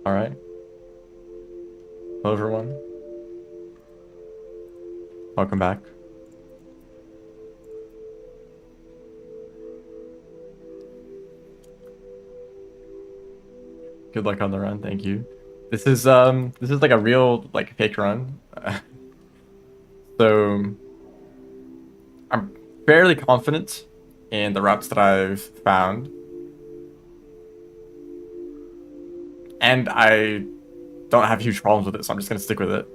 All right. Hello, everyone. Welcome back. Good luck on the run. Thank you. This is like a real like fake run. So I'm fairly confident in the routes that I've found, and I don't have huge problems with it, so I'm just gonna stick with it.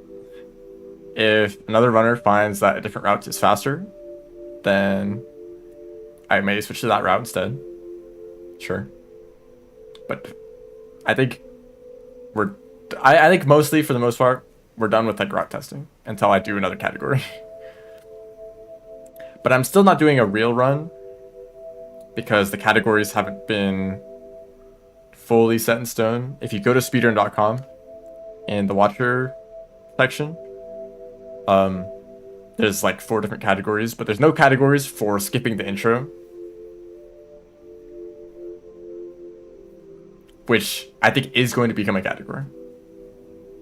If another runner finds that a different route is faster, then I may switch to that route instead. Sure. But I think we're I think mostly for the most part we're done with like route testing until I do another category. But I'm still not doing a real run because the categories haven't been fully set in stone. If you go to speedrun.com in the watcher section, um there's like 4 different categories, but there's no categories for skipping the intro, which I think is going to become a category.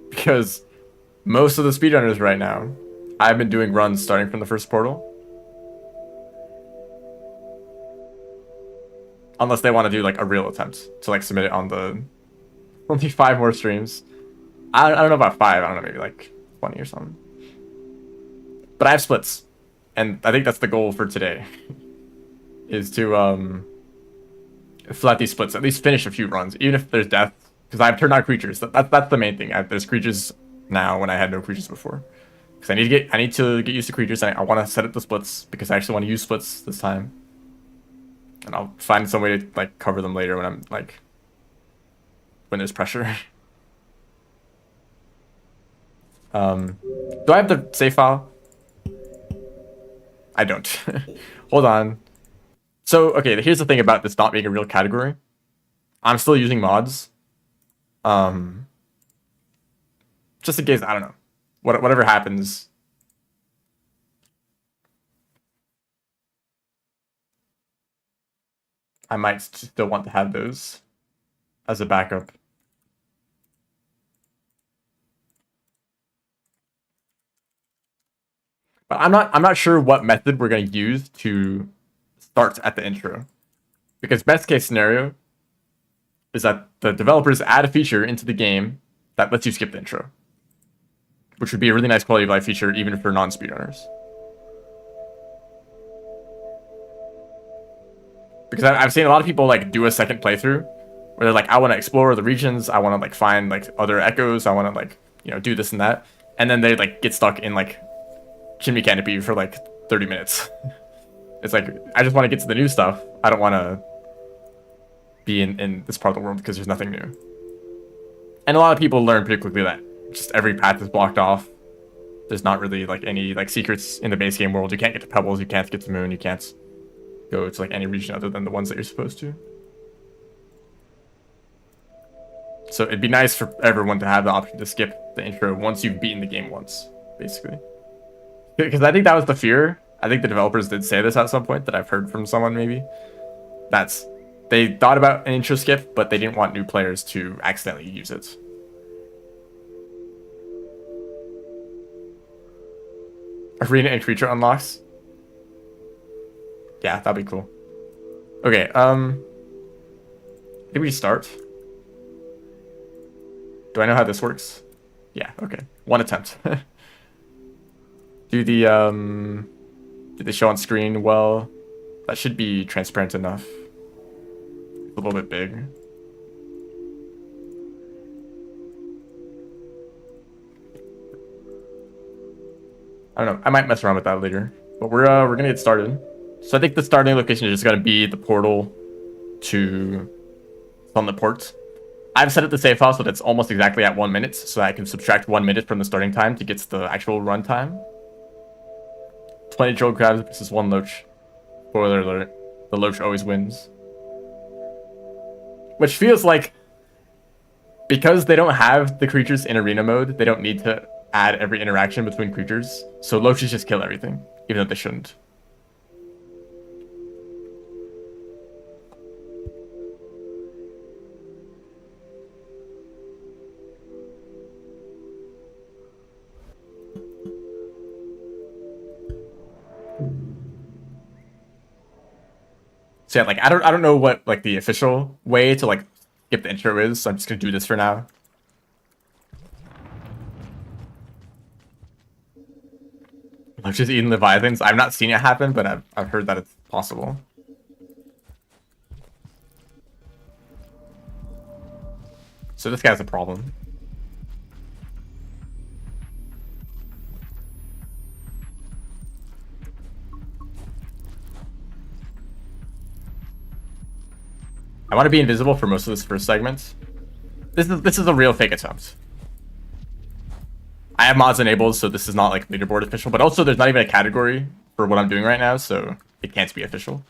Because most of the speedrunners right now, I've been doing runs starting from the first portal. Unless they want to do like a real attempt to like submit it on the only 5 more streams. I don't know about 5, I don't know, maybe like 20 or something. But I have splits. And I think that's the goal for today. Is to flat these splits, at least finish a few runs, even if there's death. Because I've turned on creatures. That's the main thing. There's creatures now when I had no creatures before. Because I need to get used to creatures. I want to set up the splits because I actually want to use splits this time. And I'll find some way to like cover them later when I'm like when there's pressure. Do I have the save file? I don't. Hold on. So okay, here's the thing about this not being a real category. I'm still using mods. Um, just in case, I don't know. Whatever happens. I might still want to have those as a backup. But I'm not sure what method we're gonna use to start at the intro. Because best case scenario is that the developers add a feature into the game that lets you skip the intro. Which would be a really nice quality of life feature even for non-speedrunners. Because I've seen a lot of people like do a second playthrough where they're like, I want to explore the regions, I want to like find like other echoes, I want to like do this and that, and then they like get stuck in like chimney canopy for like 30 minutes. It's like I just want to get to the new stuff. I don't want to be in this part of the world because there's nothing new. And a lot of people learn pretty quickly that just every path is blocked off. There's not really like any like secrets in the base game world. You can't get to pebbles, you can't get to moon, you can't go to like any region other than the ones that you're supposed to. So it'd be nice for everyone to have the option to skip the intro once you've beaten the game once, basically. Because I think that was the fear. I think the developers did say this at some point that I've heard from someone maybe. That's they thought about an intro skip, but they didn't want new players to accidentally use it. Arena and creature unlocks. Yeah, that'd be cool. Okay, did we start? Do I know how this works? Yeah, okay. One attempt. Do the did they show on screen well? That should be transparent enough. A little bit big. I don't know. I might mess around with that later. But we're gonna get started. So I think the starting location is just gonna be the portal to on the port. I've set it to save file so that it's almost exactly at 1 minute, so I can subtract 1 minute from the starting time to get to the actual run time. 20 troll crabs versus 1 loach. Spoiler alert, the loach always wins. Which feels like, because they don't have the creatures in arena mode, they don't need to add every interaction between creatures, so loaches just kill everything, even though they shouldn't. So yeah, like I don't know what like the official way to like skip the intro is, so I'm just gonna do this for now. I'm just eating Leviathans. I've not seen it happen, but I've heard that it's possible. So this guy's a problem. I want to be invisible for most of this first segment. This is a real fake attempt. I have mods enabled, so this is not like leaderboard official, but also there's not even a category for what I'm doing right now, so it can't be official.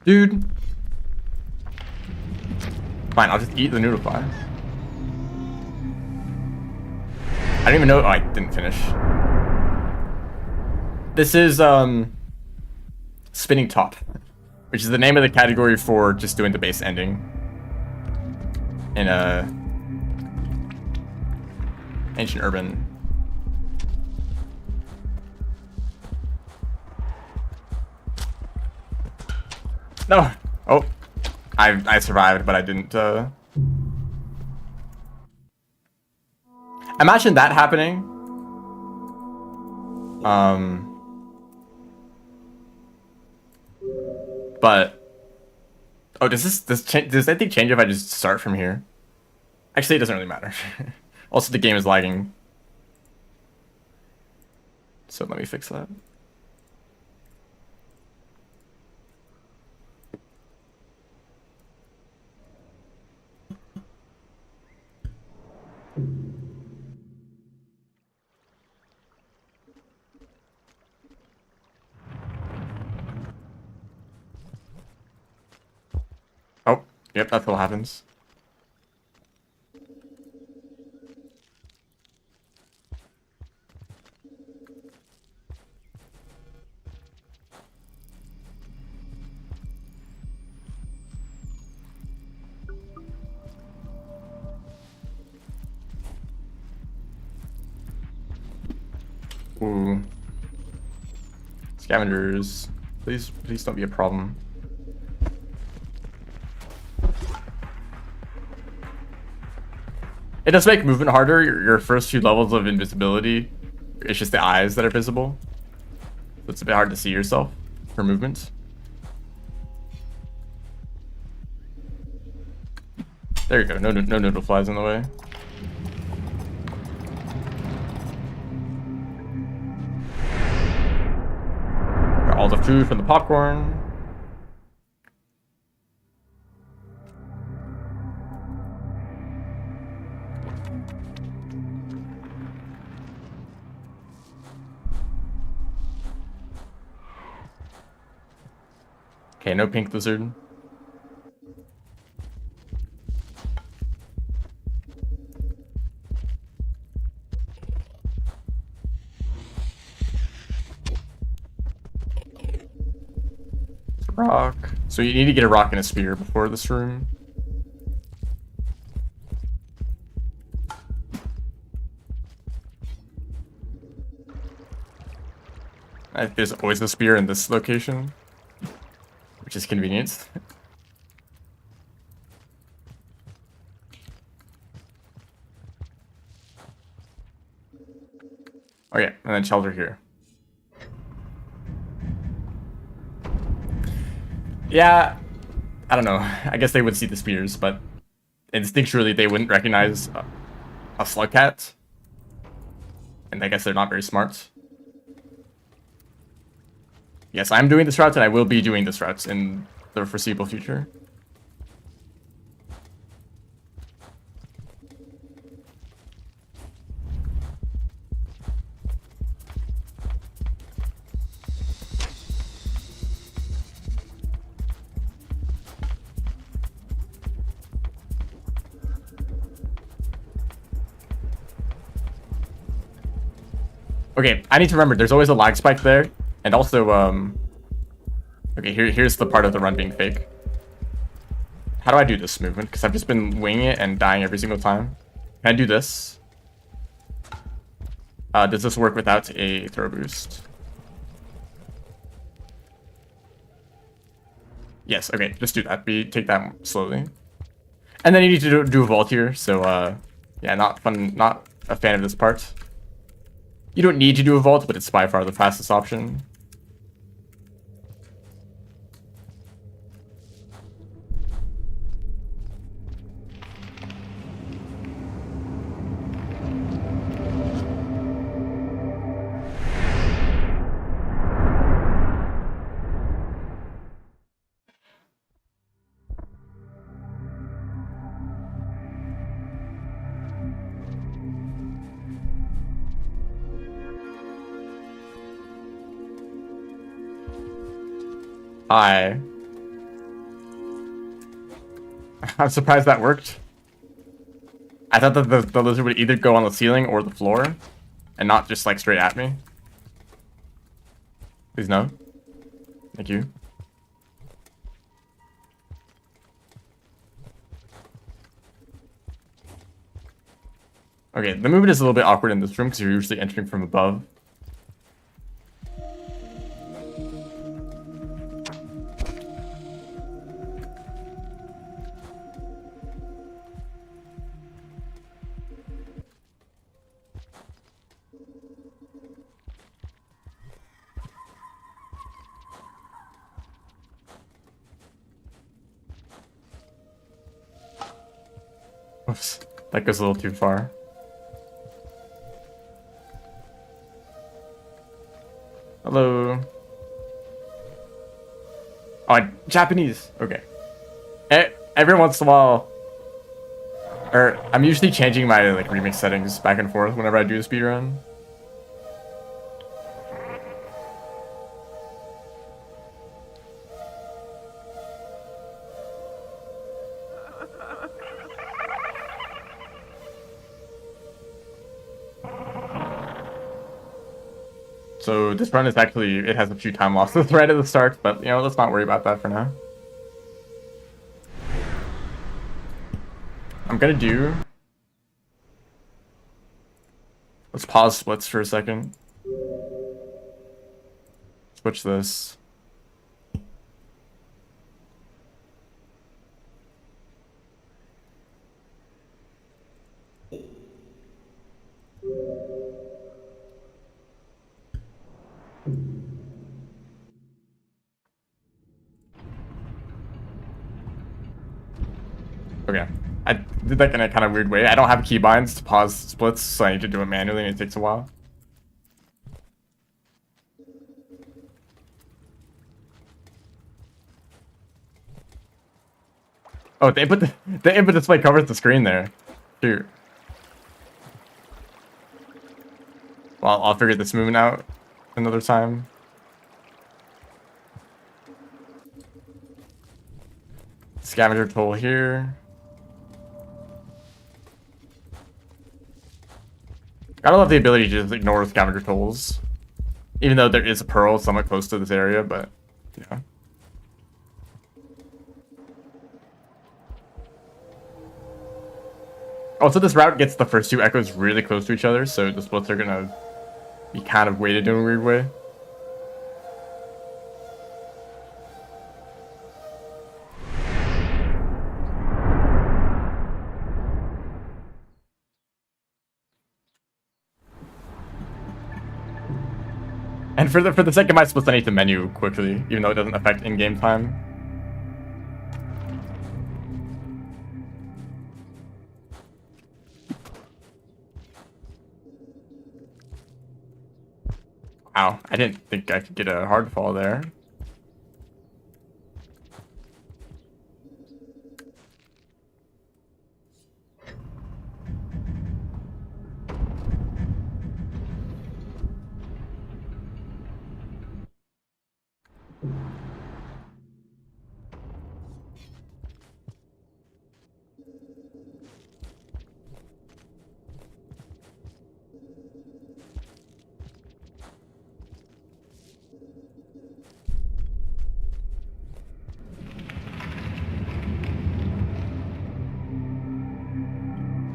Dude. Fine, I'll just eat the noodle fly. I don't even know. Oh, I didn't finish. This is spinning top, which is the name of the category for just doing the base ending in a ancient urban. No. Oh, I survived, but I didn't. Imagine that happening. But oh, does anything change if I just start from here? Actually, it doesn't really matter. Also, the game is lagging, so let me fix that. Oh, yep, that's what happens. Ooh. Scavengers. Please don't be a problem. It does make movement harder. Your first few levels of invisibility, it's just the eyes that are visible. So it's a bit hard to see yourself for movement. There you go. No noodle flies in the way. Got all the food from the popcorn. Okay, no pink lizard. Rock. So you need to get a rock and a spear before this room. There's always a spear in this location, which is convenient. Okay, and then shelter here. Yeah, I don't know. I guess they would see the spears, but instinctually they wouldn't recognize a slug cat. And I guess they're not very smart. Yes, I'm doing this route, and I will be doing this route in the foreseeable future. Okay, I need to remember, there's always a lag spike there. And also, okay, here's the part of the run being fake. How do I do this movement? Because I've just been winging it and dying every single time. Can I do this? Does this work without a throw boost? Yes, okay, just do that. Take that slowly. And then you need to do a vault here, so yeah, not fun, not a fan of this part. You don't need to do a vault, but it's by far the fastest option. Hi. I'm surprised that worked. I thought that the lizard would either go on the ceiling or the floor, and not just like straight at me. Please no. Thank you. Okay, the movement is a little bit awkward in this room because you're usually entering from above. Oops, that goes a little too far. Hello. Oh, Japanese. Okay. Every once in a while, or I'm usually changing my like remix settings back and forth whenever I do a speedrun. So this run is actually, it has a few time losses right at the start, but you know, let's not worry about that for now. I'm gonna do... Let's pause splits for a second. Switch this. Okay. I did that in a kind of weird way. I don't have keybinds to pause splits, so I need to do it manually and it takes a while. Oh, the input display covers the screen there. Shoot. Well, I'll figure this movement out another time. Scavenger toll here. Gotta love the ability to just ignore scavenger tolls. Even though there is a pearl somewhat close to this area, but yeah. Also, this route gets the first two echoes really close to each other, so the splits are gonna be kind of weighted in a weird way. And for the second my splits, I need to menu quickly, even though it doesn't affect in-game time. Wow, I didn't think I could get a hard fall there.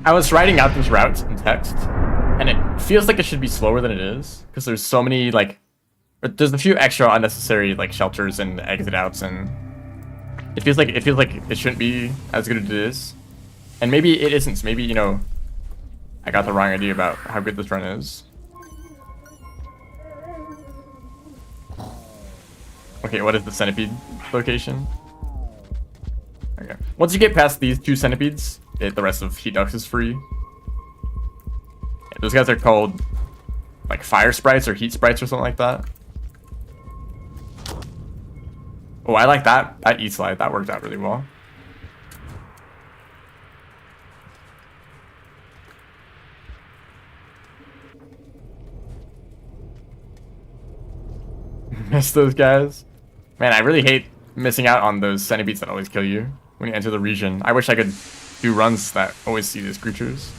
I was writing out this route in text, and it feels like it should be slower than it is, because there's so many, like, there's a few extra unnecessary, like, shelters and exit outs, and it feels like it shouldn't be as good as it is. And maybe it isn't. Maybe, you know, I got the wrong idea about how good this run is. Okay, what is the centipede location? Okay. Once you get past these 2 centipedes, the rest of Heat Ducks is free. Yeah, those guys are called like fire sprites or heat sprites or something like that. Oh, I like that. That E-slide, that worked out really well. Miss those guys. Man, I really hate missing out on those centipedes that always kill you when you enter the region. I wish I could do runs that always see these creatures.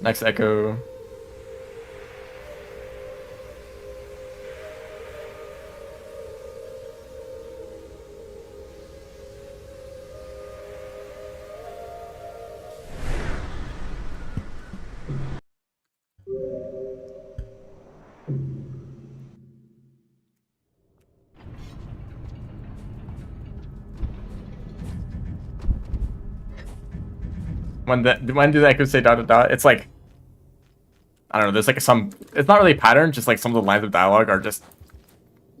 Next echo. When do the echoes say dot dot dot? It's like, I don't know, there's like some, it's not really a pattern, just like some of the lines of dialogue are just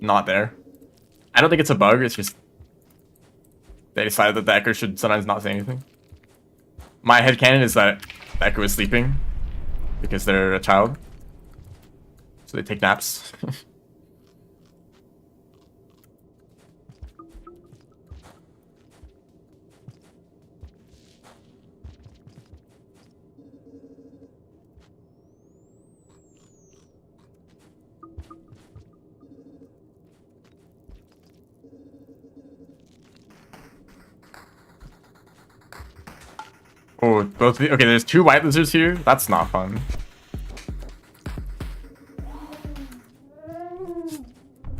not there. I don't think it's a bug, it's just they decided that the echo should sometimes not say anything. My headcanon is that the echo is sleeping because they're a child. So they take naps. Oh, both okay, there's 2 white lizards here. That's not fun.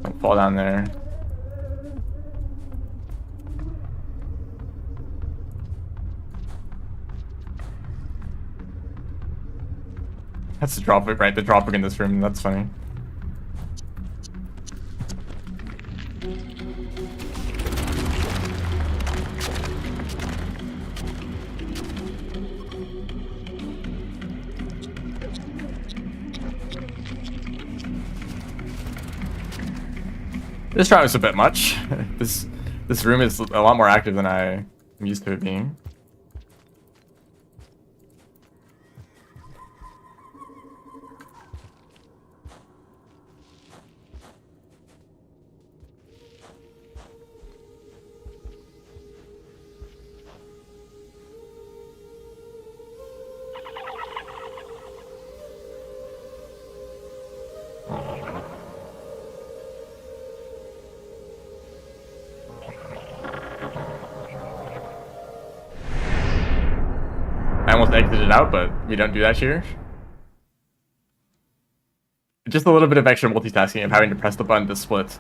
Don't fall down there. That's the drop, right? The dropping in this room. That's funny. This route is a bit much. This room is a lot more active than I am used to it being. I almost exited out, but we don't do that here. Just a little bit of extra multitasking of having to press the button to split.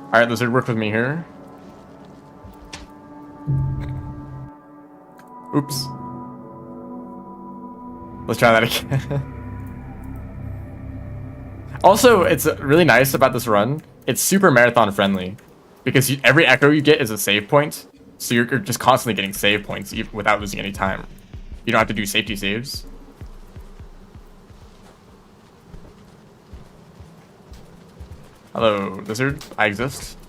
Alright, lizard, work with me here. Oops. Let's try that again. Also, it's really nice about this run. It's super marathon friendly because every echo you get is a save point. So you're just constantly getting save points without losing any time. You don't have to do safety saves. Hello, lizard. I exist.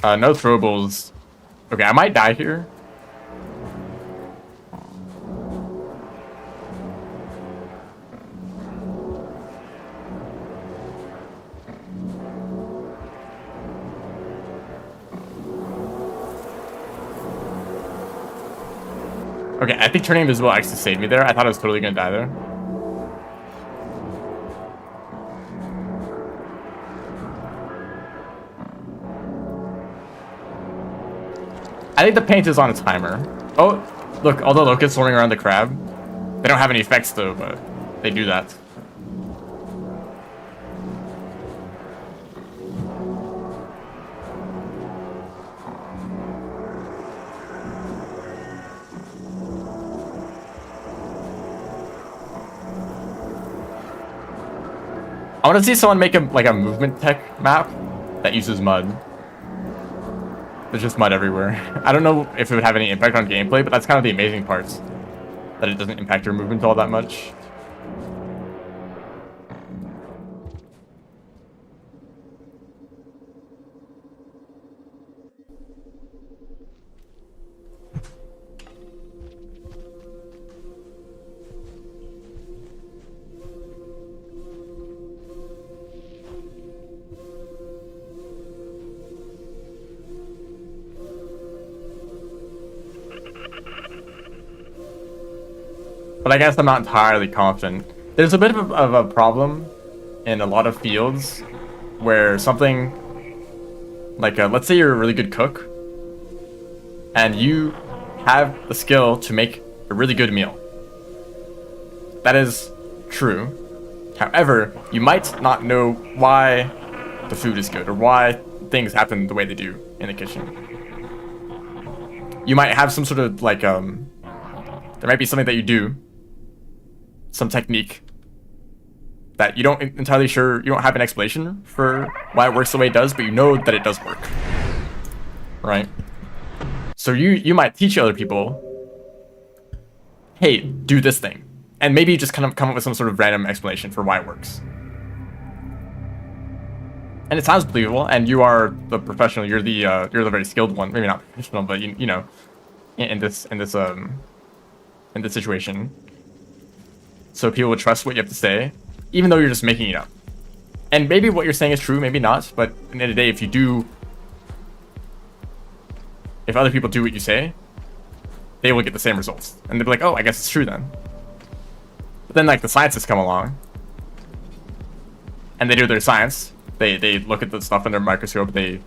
No throwables. Okay, I might die here. Okay, I think turning invisible actually saved me there. I thought I was totally gonna die there. I think the paint is on a timer. Oh, look, all the locusts swarming around the crab. They don't have any effects though, but they do that. I want to see someone make a movement tech map that uses mud. There's just mud everywhere. I don't know if it would have any impact on gameplay, but that's kind of the amazing parts. That it doesn't impact your movement all that much. But I guess I'm not entirely confident. There's a bit of a problem in a lot of fields where something like, let's say you're a really good cook and you have the skill to make a really good meal. That is true. However, you might not know why the food is good or why things happen the way they do in the kitchen. You might have some sort of like, there might be something that you do, some technique that you don't entirely sure, you don't have an explanation for why it works the way it does, but you know that it does work, right? So you might teach other people, hey, do this thing, and maybe just kind of come up with some sort of random explanation for why it works. And it sounds believable, and you are the professional, you're the very skilled one, maybe not professional, but you know, in this situation. So people would trust what you have to say, even though you're just making it up. And maybe what you're saying is true, maybe not, but at the end of the day, if other people do what you say, they will get the same results. And they'll be like, oh, I guess it's true then. But then like the scientists come along, and they do their science. They look at the stuff under a microscope, they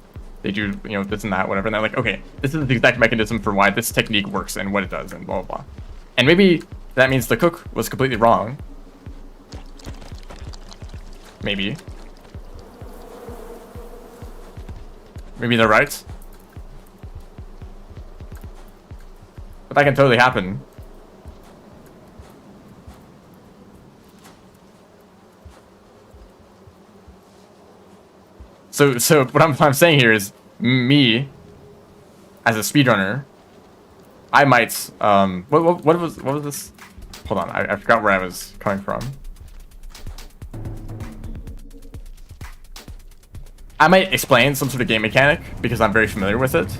do, you know, this and that, whatever, and they're like, okay, this is the exact mechanism for why this technique works and what it does, and blah, blah, blah. And maybe that means the cook was completely wrong. Maybe. Maybe they're right. But that can totally happen. So what I'm saying here is, me, as a speedrunner, I might, what was this? Hold on, I forgot where I was coming from. I might explain some sort of game mechanic because I'm very familiar with it.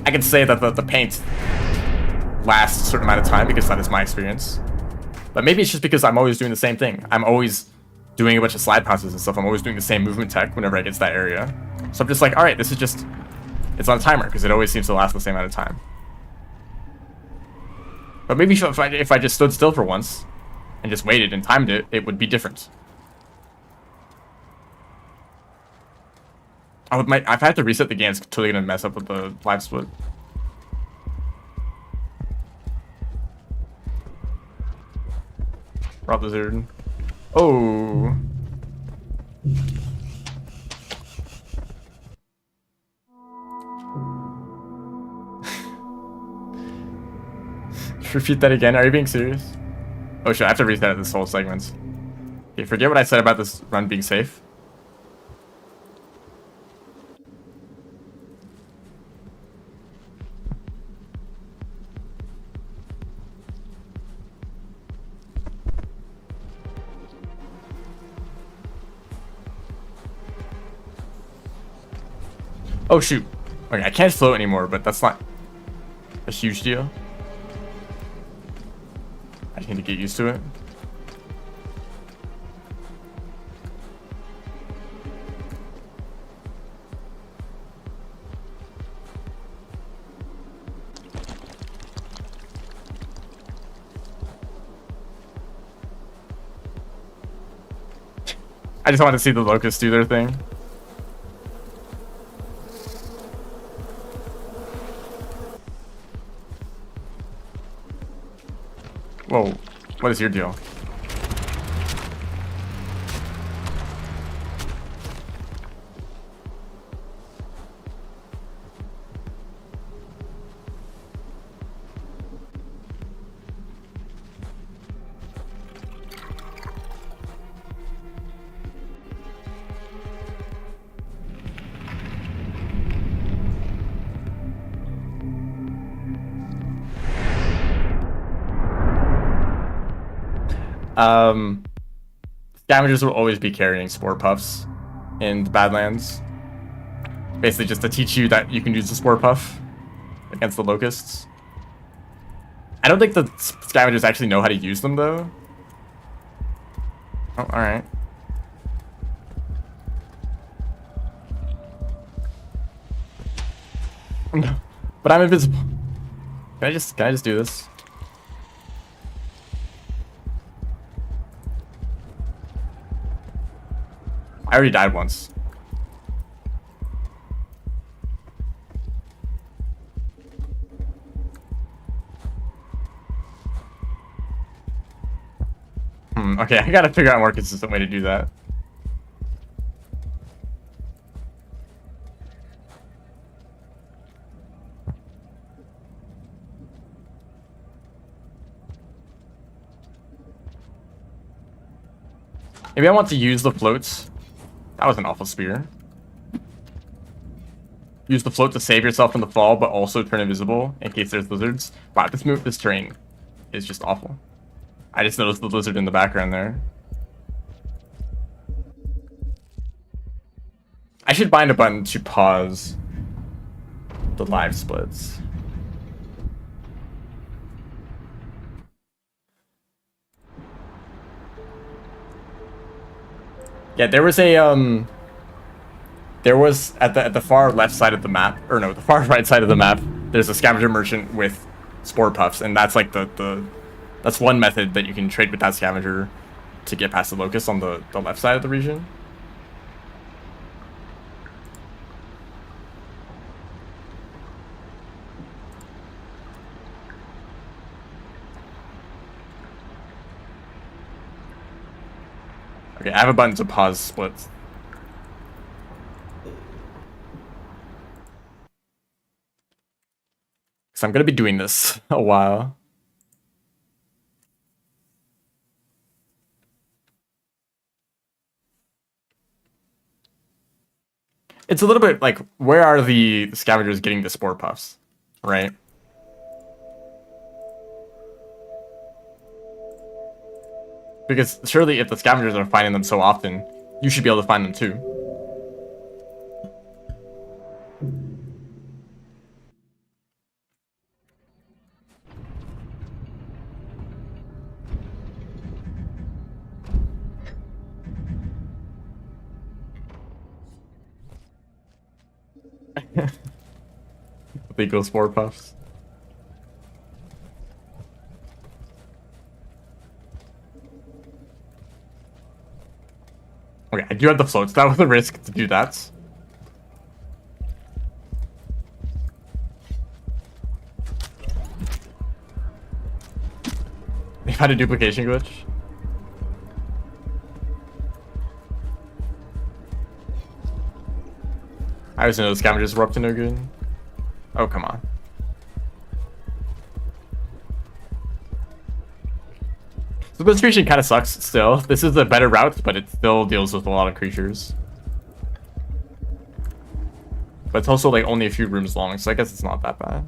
I can say that the paint lasts a certain amount of time because that is my experience. But maybe it's just because I'm always doing the same thing. I'm always doing a bunch of slide passes and stuff. I'm always doing the same movement tech whenever I get to that area. So I'm just like, all right, this is just, it's on a timer because it always seems to last the same amount of time. But maybe if I just stood still for once and just waited and timed it, it would be different. Oh, if I had to reset the game, it's totally gonna mess up with the live split. Rob Lizard. Oh. Repeat that again. Are you being serious? Oh shit, I have to reset this whole segment. Okay, forget what I said about this run being safe. Oh shoot. Okay, I can't float anymore, but that's not a huge deal. I just need to get used to it. I just want to see the locusts do their thing. Whoa, what is your deal? Scavengers will always be carrying spore puffs in the Badlands. Basically just to teach you that you can use the spore puff against the locusts. I don't think the scavengers actually know how to use them though. Oh, alright. No. But I'm invisible. Can I just do this? I already died once. Okay, I gotta figure out a more consistent way to do that. Maybe I want to use the floats. That was an awful spear. Use the float to save yourself from the fall, but also turn invisible in case there's lizards. Wow, this terrain is just awful. I just noticed the lizard in the background there. I should bind a button to pause the live splits. Yeah, there was a there was at the far left side of the map, or no, the far right side of the map, there's a scavenger merchant with spore puffs, and that's like that's one method that you can trade with that scavenger to get past the locust on the left side of the region. Okay, I have a button to pause splits. So I'm gonna be doing this a while. It's a little bit like, where are the scavengers getting the spore puffs, right? Because surely if the scavengers are finding them so often, you should be able to find them too. Legal spore puffs. Okay, I do have the floats. That was a risk to do that. They've had a duplication glitch. I always know the scavengers were up to no good. Oh, come on. So this region kind of sucks still. This is a better route, but it still deals with a lot of creatures. But it's also like only a few rooms long, so I guess it's not that bad.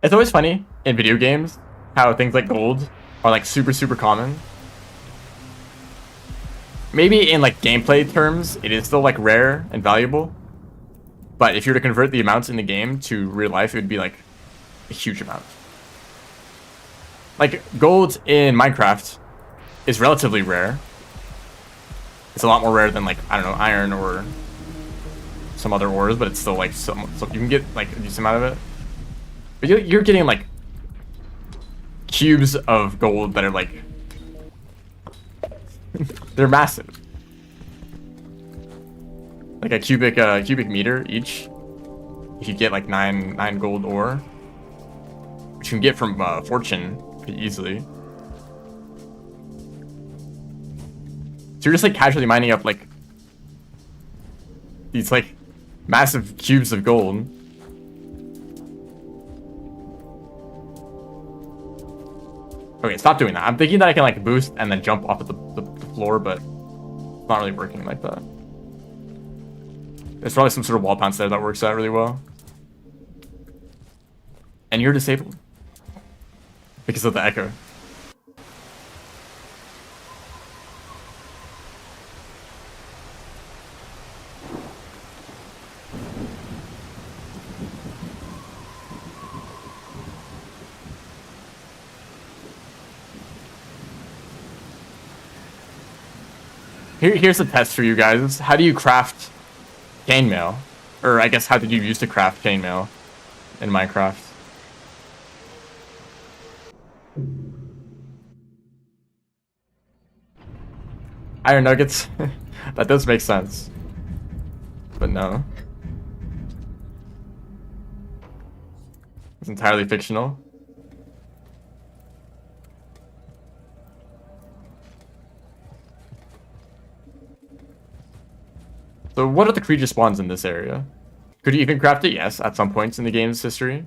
It's always funny in video games how things like gold are like super common. Maybe in like gameplay terms, it is still like rare and valuable. But if you were to convert the amounts in the game to real life, it would be like a huge amount. Like gold in Minecraft is relatively rare. It's a lot more rare than like, I don't know, iron or some other ores, but it's still like so you can get like a decent amount of it. But you're getting like cubes of gold that are like They're massive. Like a cubic meter each. You could get like nine gold ore, which you can get from Fortune pretty easily. So you're just like casually mining up like these like massive cubes of gold. Okay, stop doing that. I'm thinking that I can like boost and then jump off of the floor, but it's not really working like that. There's probably some sort of wall bounce there that works out really well. And you're disabled because of the echo. Here's a test for you guys. How do you craft chainmail? Or I guess how did you use to craft chainmail in Minecraft? Iron nuggets? That does make sense. But no. It's entirely fictional. So what are the creature spawns in this area? Could you even craft it? Yes, at some points in the game's history.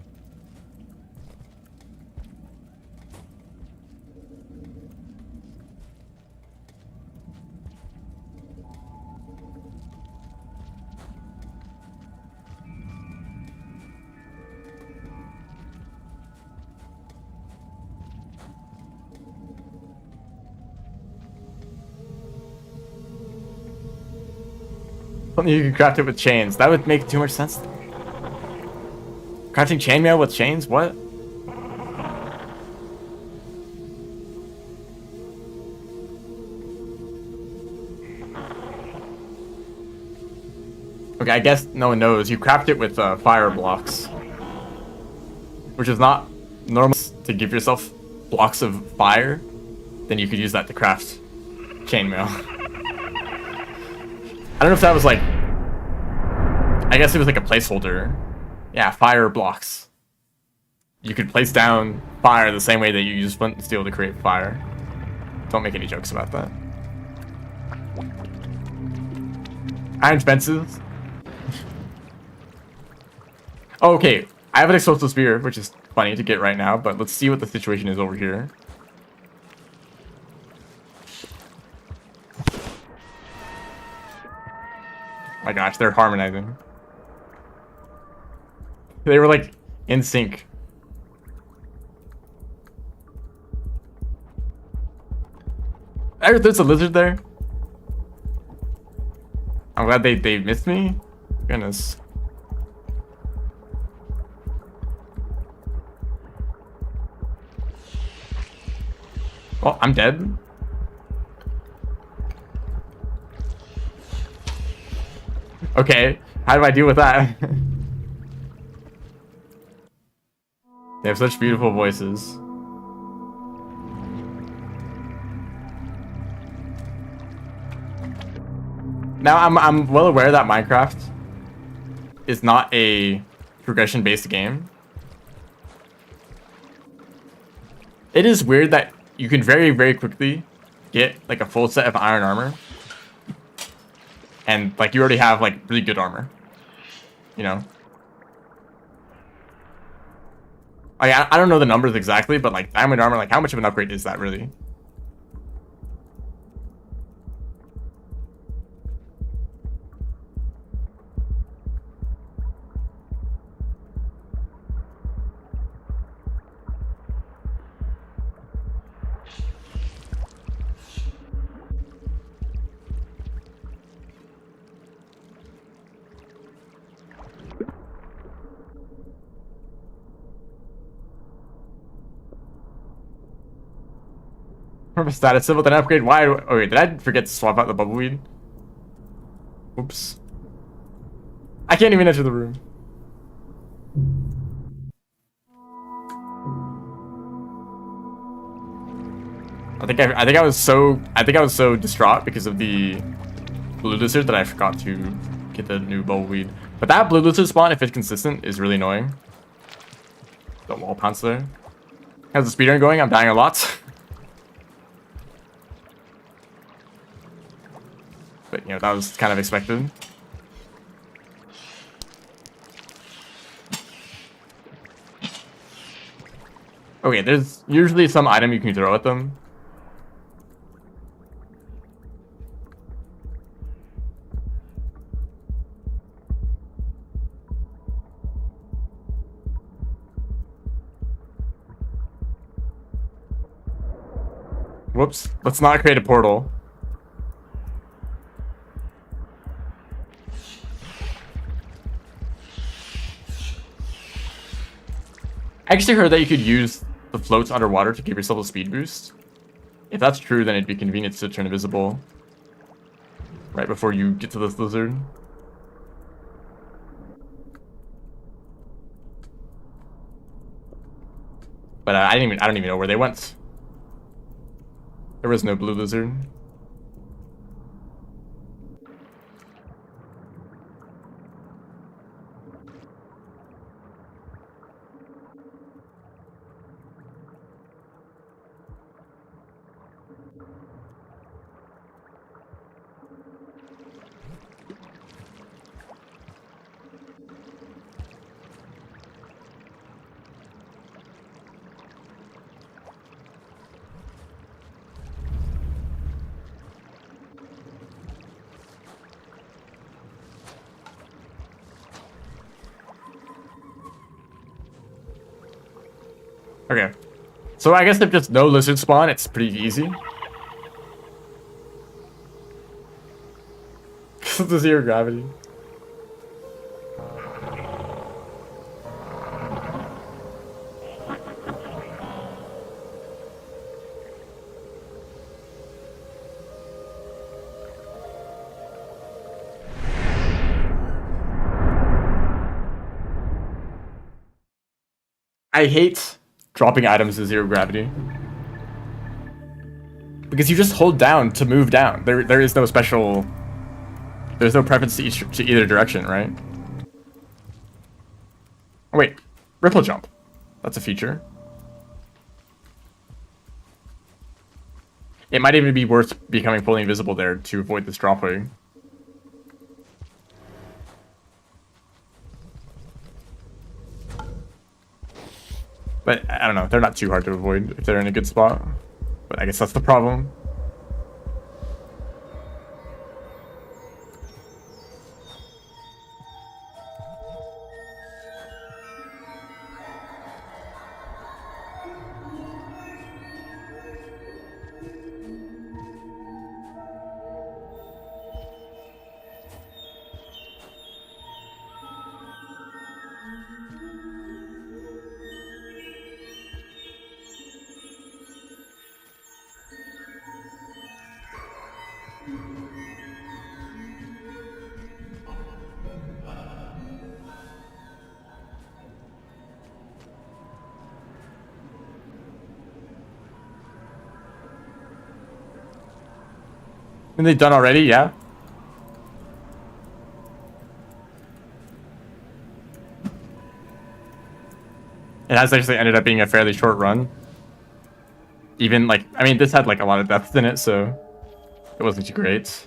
Something you can craft it with chains. That would make too much sense. Crafting chainmail with chains? What? Okay, I guess no one knows. You craft it with fire blocks. Which is not normal to give yourself blocks of fire. Then you could use that to craft chainmail. I don't know if that was like... I guess it was like a placeholder. Yeah, fire blocks. You could place down fire the same way that you use flint and steel to create fire. Don't make any jokes about that. Iron fences. Oh, okay, I have an explosive spear, which is funny to get right now, but let's see what the situation is over here. My gosh, they're harmonizing. They were like in sync. There's a lizard there. I'm glad they missed me. Goodness. Oh, I'm dead. Okay, how do I deal with that? They have such beautiful voices. Now I'm well aware that Minecraft is not a progression-based game. It is weird that you can very, very quickly get like a full set of iron armor. And like you already have like really good armor. You know? I don't know the numbers exactly, but like diamond armor, like how much of an upgrade is that really? From a status symbol, then upgrade. Why? Oh wait, did I forget to swap out the bubbleweed? Oops. I can't even enter the room. I was so distraught because of the blue lizard that I forgot to get the new bubbleweed. But that blue lizard spawn, if it's consistent, is really annoying. The wall pounce there. How's the speedrun going? I'm dying a lot. But you know, that was kind of expected. Okay, there's usually some item you can throw at them. Whoops, let's not create a portal. I actually heard that you could use the floats underwater to give yourself a speed boost. If that's true, then it'd be convenient to turn invisible right before you get to this lizard. But I don't even know where they went. There was no blue lizard. Okay. So I guess if just no lizard spawn, it's pretty easy. Because of the zero gravity. I hate dropping items to zero gravity. Because you just hold down to move down. There is no special... There's no preference to either direction, right? Oh, wait. Ripple jump. That's a feature. It might even be worth becoming fully invisible there to avoid this dropping. But I don't know, they're not too hard to avoid if they're in a good spot. But I guess that's the problem. And they've done already, yeah. It has actually ended up being a fairly short run. Even like, I mean, this had like a lot of depth in it, so it wasn't too great.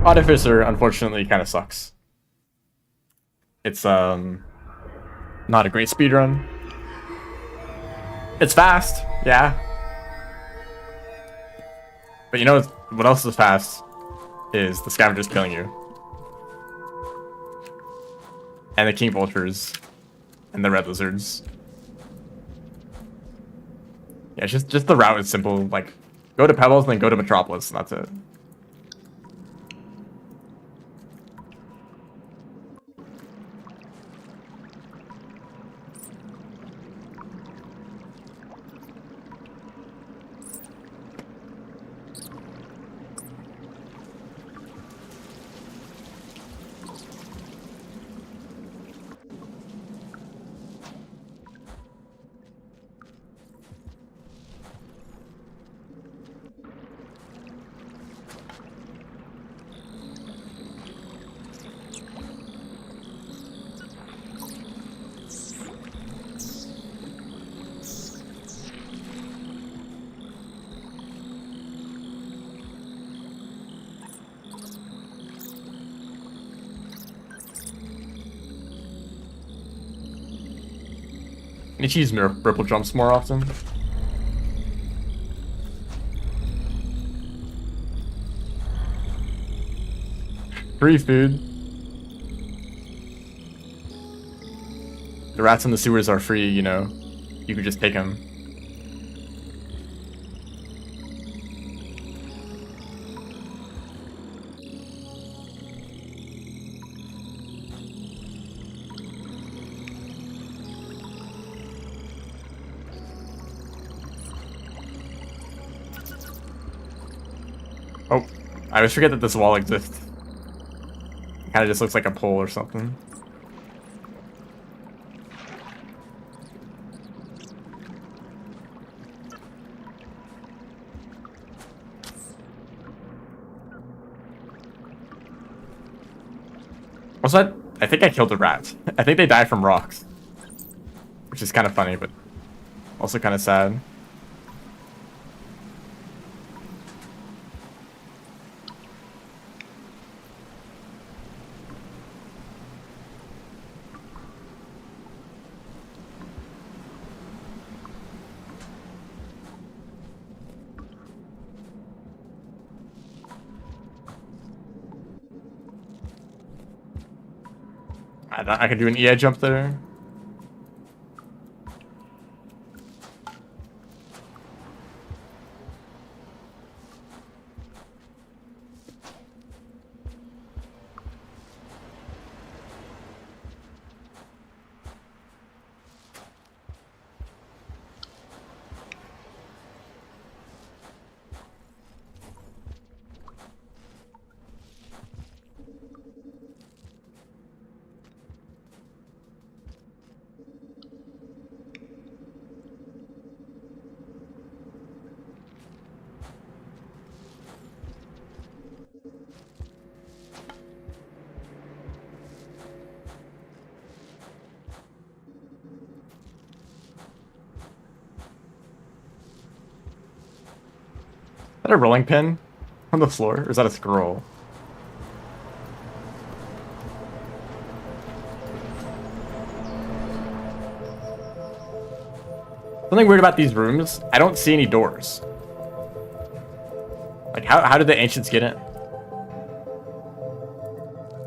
Artificer, unfortunately, kind of sucks. It's, not a great speedrun. It's fast, yeah. But you know what else is fast? Is the scavengers killing you. And the king vultures. And the red lizards. Yeah, just the route is simple. Like, go to Pebbles and then go to Metropolis, and that's it. I need to use ripple jumps more often. Free food. The rats in the sewers are free, you know. You could just take them. Oh, I always forget that this wall exists. It kind of just looks like a pole or something. Also, I think I killed the rats. I think they die from rocks. Which is kind of funny, but also kind of sad. I could do an EI jump there. Is that a rolling pin on the floor, or is that a scroll? Something weird about these rooms, I don't see any doors. Like, how did the ancients get in?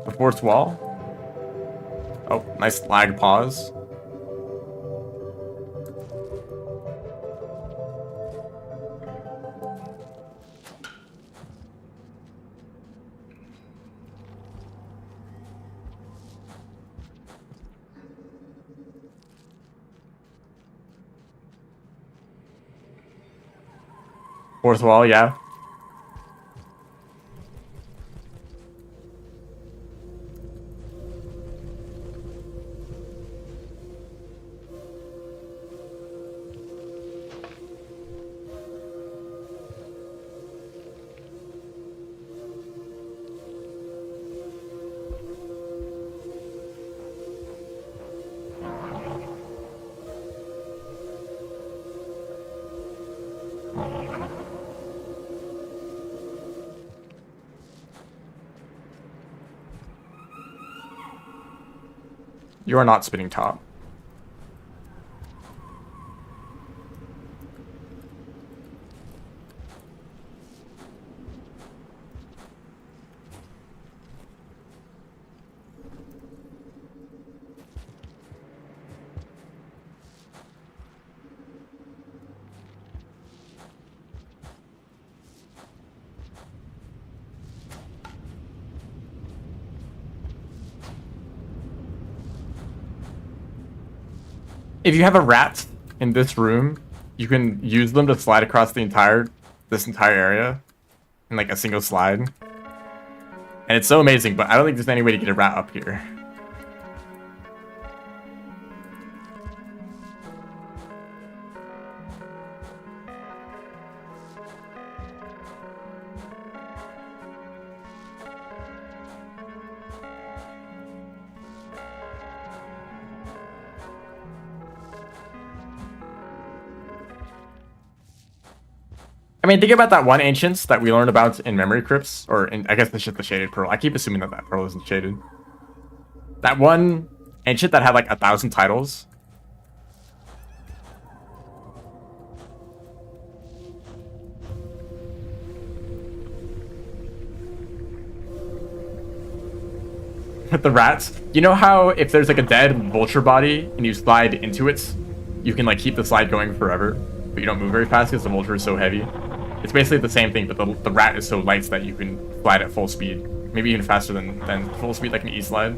The fourth wall? Oh, nice lag pause. Fourth wall, yeah. You are not spinning top. If you have a rat in this room, you can use them to slide across this entire area in like a single slide. And it's so amazing, but I don't think there's any way to get a rat up here. I mean, think about that one ancients that we learned about in memory crypts, or in, I guess it's just the shaded pearl. I keep assuming that that pearl isn't shaded. That one ancient that had like 1,000 titles. With the rats. You know how if there's like a dead vulture body and you slide into it, you can like keep the slide going forever, but you don't move very fast because the vulture is so heavy? It's basically the same thing, but the rat is so light that you can slide at full speed. Maybe even faster than full speed, like an E-slide.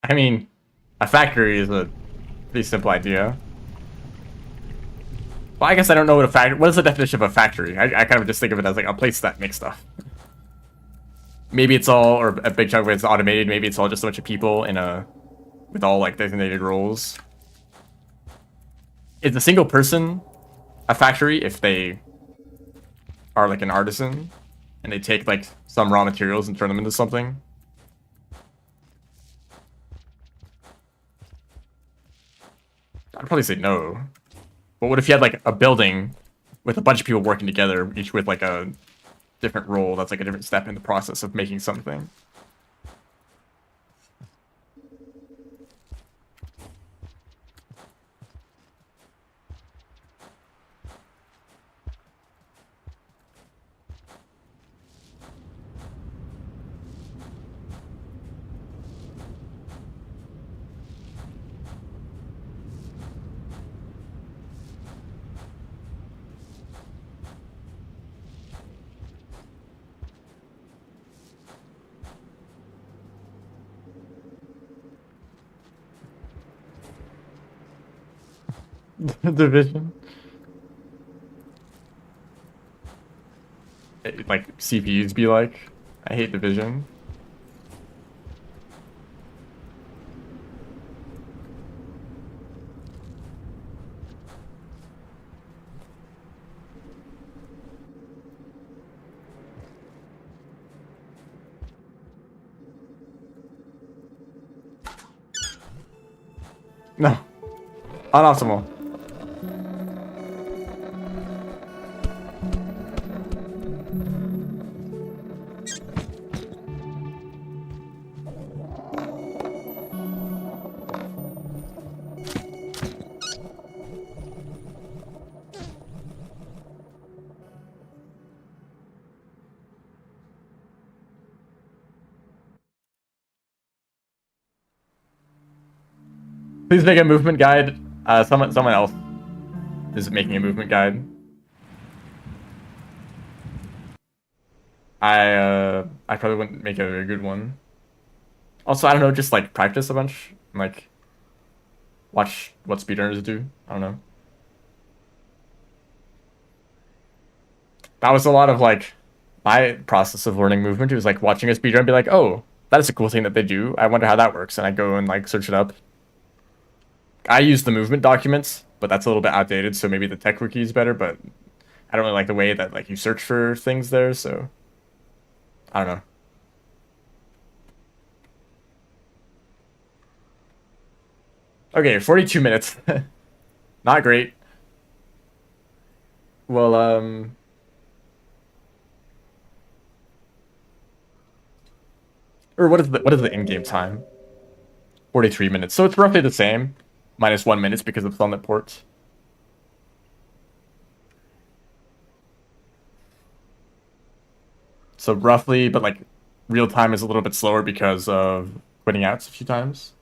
I mean, a factory is a pretty simple idea. Well, I guess I don't know what a factory. What is the definition of a factory? I kind of just think of it as like a place that makes stuff. Maybe it's all, or a big chunk of it's automated. Maybe it's all just a bunch of people in a, with all like designated roles. Is a single person a factory if they are like an artisan and they take like some raw materials and turn them into something? I'd probably say no. But what if you had like a building with a bunch of people working together, each with like a different role that's like a different step in the process of making something? Division. Like CPUs be like, I hate division. No. Unoptimal. Please make a movement guide. Someone else. is making a movement guide. I probably wouldn't make a very good one. Also, I don't know, just like practice a bunch, like watch what speedrunners do. I don't know. That was a lot of like my process of learning movement. It was like watching a speedrun and be like, oh, that is a cool thing that they do. I wonder how that works, and I go and like search it up. I use the movement documents, but that's a little bit outdated, so maybe the tech wiki is better, but I don't really like the way that like you search for things there, so I don't know. Okay, 42 minutes. Not great. Well, or what is the in-game time? 43 minutes. So it's roughly the same, minus 1 minute because of Summit ports. So roughly, but like real time is a little bit slower because of quitting outs a few times.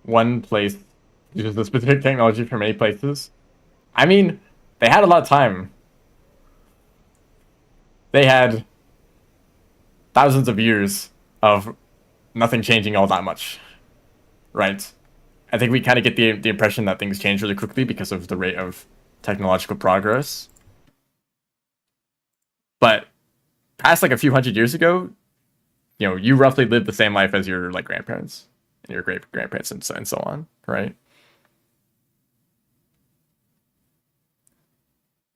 One place uses the specific technology for many places. I mean, they had a lot of time. They had thousands of years of nothing changing all that much, right? I think we kind of get the impression that things change really quickly because of the rate of technological progress. But past like a few hundred years ago, you roughly lived the same life as your like grandparents and your great grandparents and so on, right?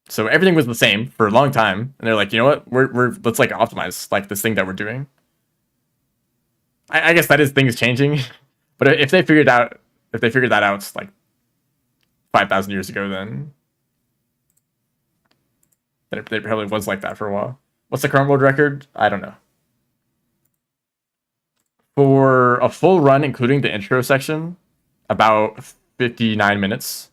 So everything was the same for a long time, and they're like, you know what, we're let's like optimize like this thing that we're doing. I guess that is things changing, but if they figured that out like 5,000 years ago, then it probably was like that for a while. What's the current world record? I don't know. For a full run, including the intro section, about 59 minutes.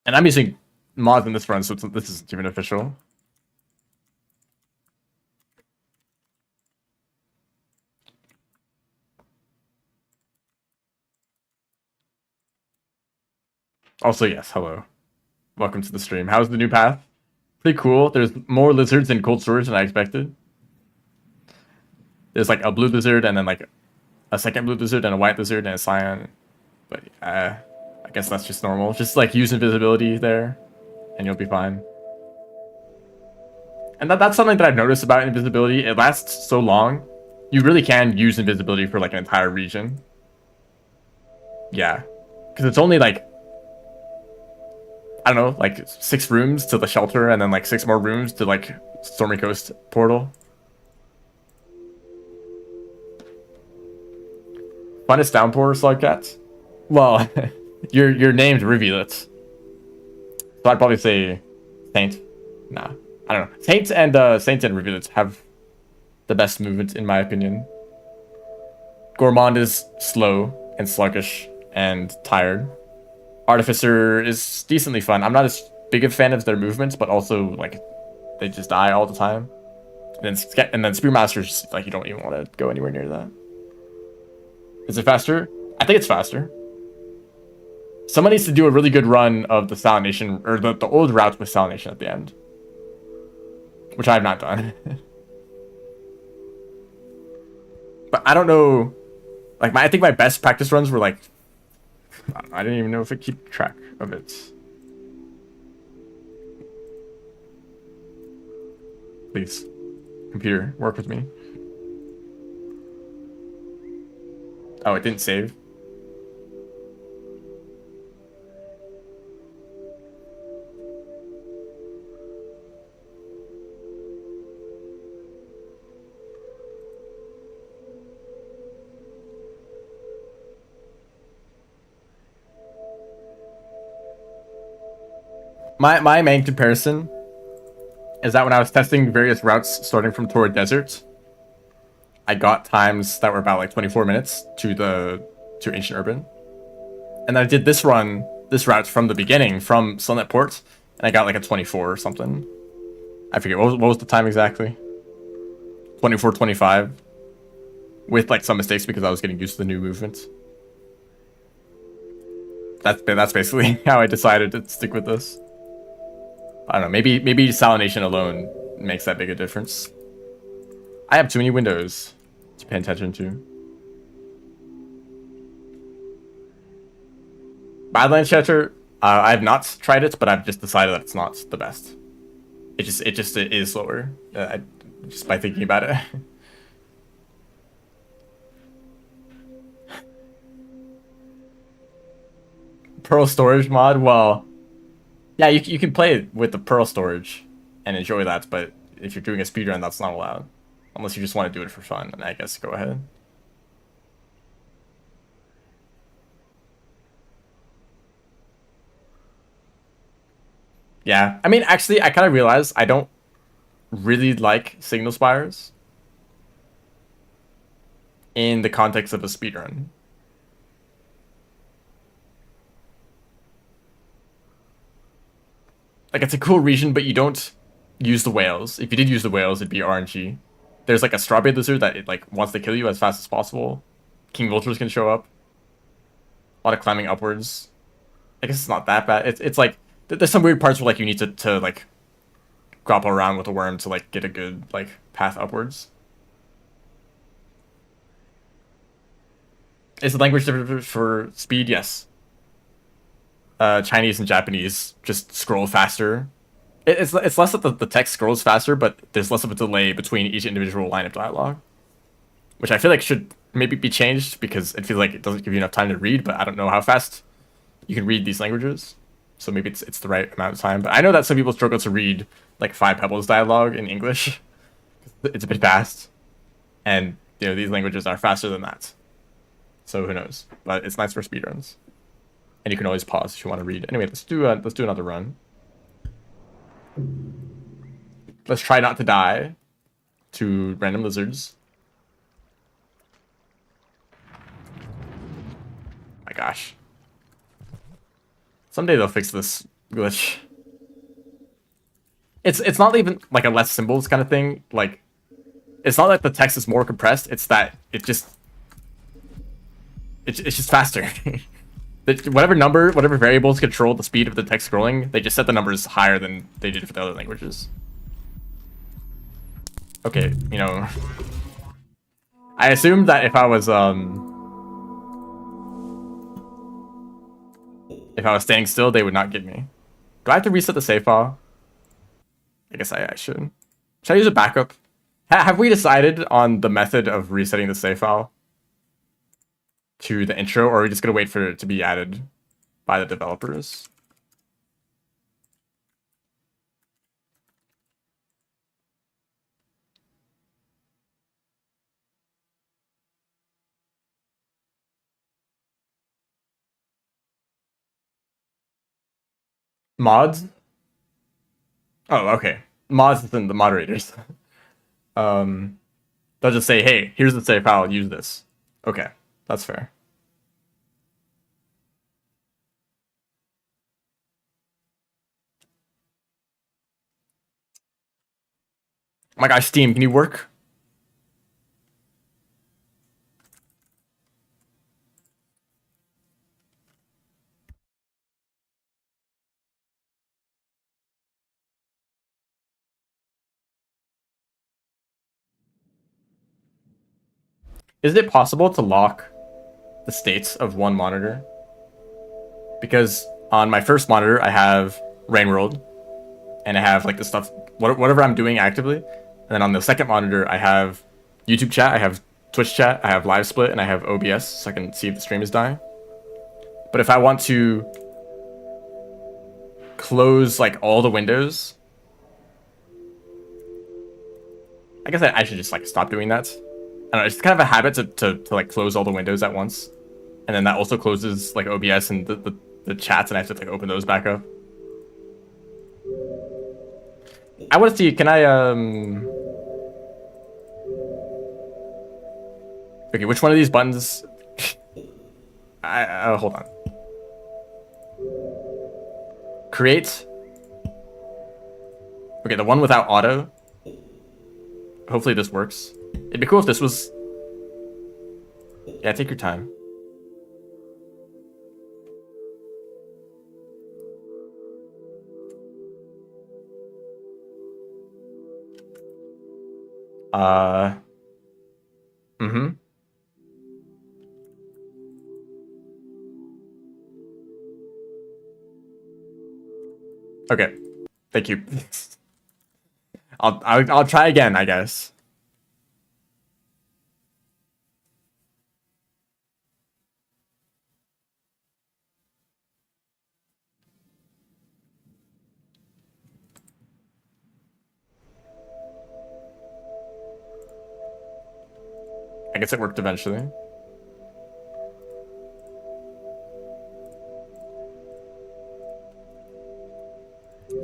And I'm using mods in this run, so this isn't even official. Also, yes, hello. Welcome to the stream. How's the new path? Pretty cool. There's more lizards in cold storage than I expected. There's like a blue lizard and then like a second blue lizard and a white lizard and a cyan. But I guess that's just normal. Just like use invisibility there and you'll be fine. And that's something that I've noticed about invisibility. It lasts so long. You really can use invisibility for like an entire region. Yeah. Because it's only like, I don't know, like 6 rooms to the shelter and then like 6 more rooms to like Stormy Coast portal. Funnest downpour, Slugcat? Well, your name's reveal it. So I'd probably say Saint. Nah, I don't know. Saint and Reveal it have the best movement in my opinion. Gourmand is slow and sluggish and tired. Artificer is decently fun. I'm not as big a fan of their movements, but also like they just die all the time. And then Spearmaster's like you don't even want to go anywhere near that. Is it faster? I think it's faster. Someone needs to do a really good run of the Salination, or the old route with Salination at the end. Which I have not done. But I don't know, like I think my best practice runs were like, I didn't even know if I keep track of it. Please, computer, work with me. Oh, it didn't save. My main comparison is that when I was testing various routes starting from Torrid Desert, I got times that were about like 24 minutes to Ancient Urban. And I did this route from the beginning, from Sunlit Port, and I got like a 24 or something. I forget, what was the time exactly? 24:25. With like some mistakes because I was getting used to the new movement. That's basically how I decided to stick with this. I don't know, maybe salination alone makes that big a difference. I have too many windows to pay attention to. Badlands Shelter, I have not tried it, but I've just decided that it's not the best. It is slower, just by thinking about it. Pearl storage mod, well, yeah, you can play it with the Pearl storage and enjoy that, but if you're doing a speedrun, that's not allowed. Unless you just want to do it for fun, and I guess go ahead. Yeah, I mean, actually, I kind of realized I don't really like signal spires in the context of a speedrun. Like, it's a cool region, but you don't use the whales. If you did use the whales, it'd be RNG. There's like a strawberry lizard that it like wants to kill you as fast as possible. King vultures can show up. A lot of climbing upwards. I guess it's not that bad. It's like there's some weird parts where like you need to like grapple around with a worm to like get a good like path upwards. Is the language different for speed? Yes. Chinese and Japanese just scroll faster. It's less that the text scrolls faster, but there's less of a delay between each individual line of dialogue, which I feel like should maybe be changed because it feels like it doesn't give you enough time to read. But I don't know how fast you can read these languages, so maybe it's the right amount of time. But I know that some people struggle to read like Five Pebbles dialogue in English. It's a bit fast, and you know these languages are faster than that. So who knows? But it's nice for speedruns. And you can always pause if you want to read. Anyway, let's do another run. Let's try not to die to random lizards. My gosh. Someday they'll fix this glitch. It's not even like a less symbols kind of thing. Like, it's not that the text is more compressed. It's that it's just faster. Whatever variables control the speed of the text scrolling, they just set the numbers higher than they did for the other languages. Okay, you know, I assumed that if I was staying still, they would not get me. Do I have to reset the save file? I guess I should. Should I use a backup? Have we decided on the method of resetting the save file to the intro, or are we just gonna wait for it to be added by the developers? Mods? Oh, okay. Mods than the moderators. They'll just say, hey, here's the save file, use this. Okay, that's fair. Oh my gosh, Steam, can you work? Is it possible to lock the states of one monitor? Because on my first monitor, I have Rain World, and I have like the stuff, whatever I'm doing actively. And then on the second monitor, I have YouTube chat, I have Twitch chat, I have Live Split, and I have OBS, so I can see if the stream is dying. But if I want to close like all the windows, I guess I should just like stop doing that. I don't know, it's kind of a habit to like close all the windows at once. And then that also closes like OBS and the chats, and I have to like open those back up. I want to see, can I okay, which one of these buttons? Hold on. create. Okay, the one without auto. Hopefully this works. It'd be cool if this was... Yeah, take your time. Mm-hmm. Okay. Thank you. I'll try again, I guess. I guess it worked eventually.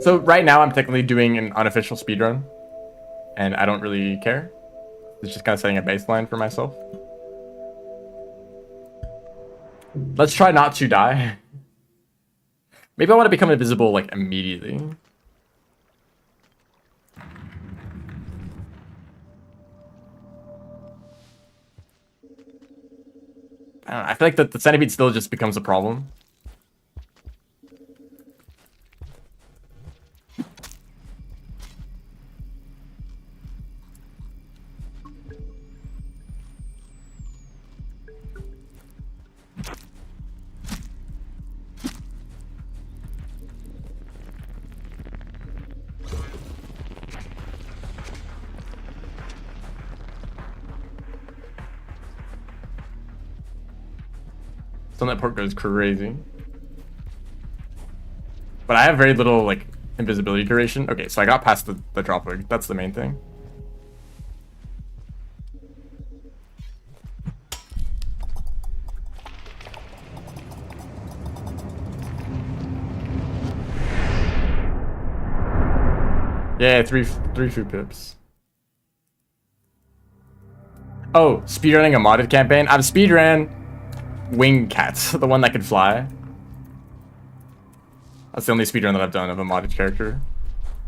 So right now I'm technically doing an unofficial speedrun, and I don't really care. It's just kind of setting a baseline for myself. Let's try not to die. Maybe I want to become invisible like immediately. I don't know, I feel like the centipede still just becomes a problem. Some of that port goes crazy. But I have very little, like, invisibility duration. Okay, so I got past the drop wig. That's the main thing. Yeah, three food pips. Oh, speedrunning a modded campaign? I've speedran Wing Cats, the one that can fly. That's the only speedrun that I've done of a modded character.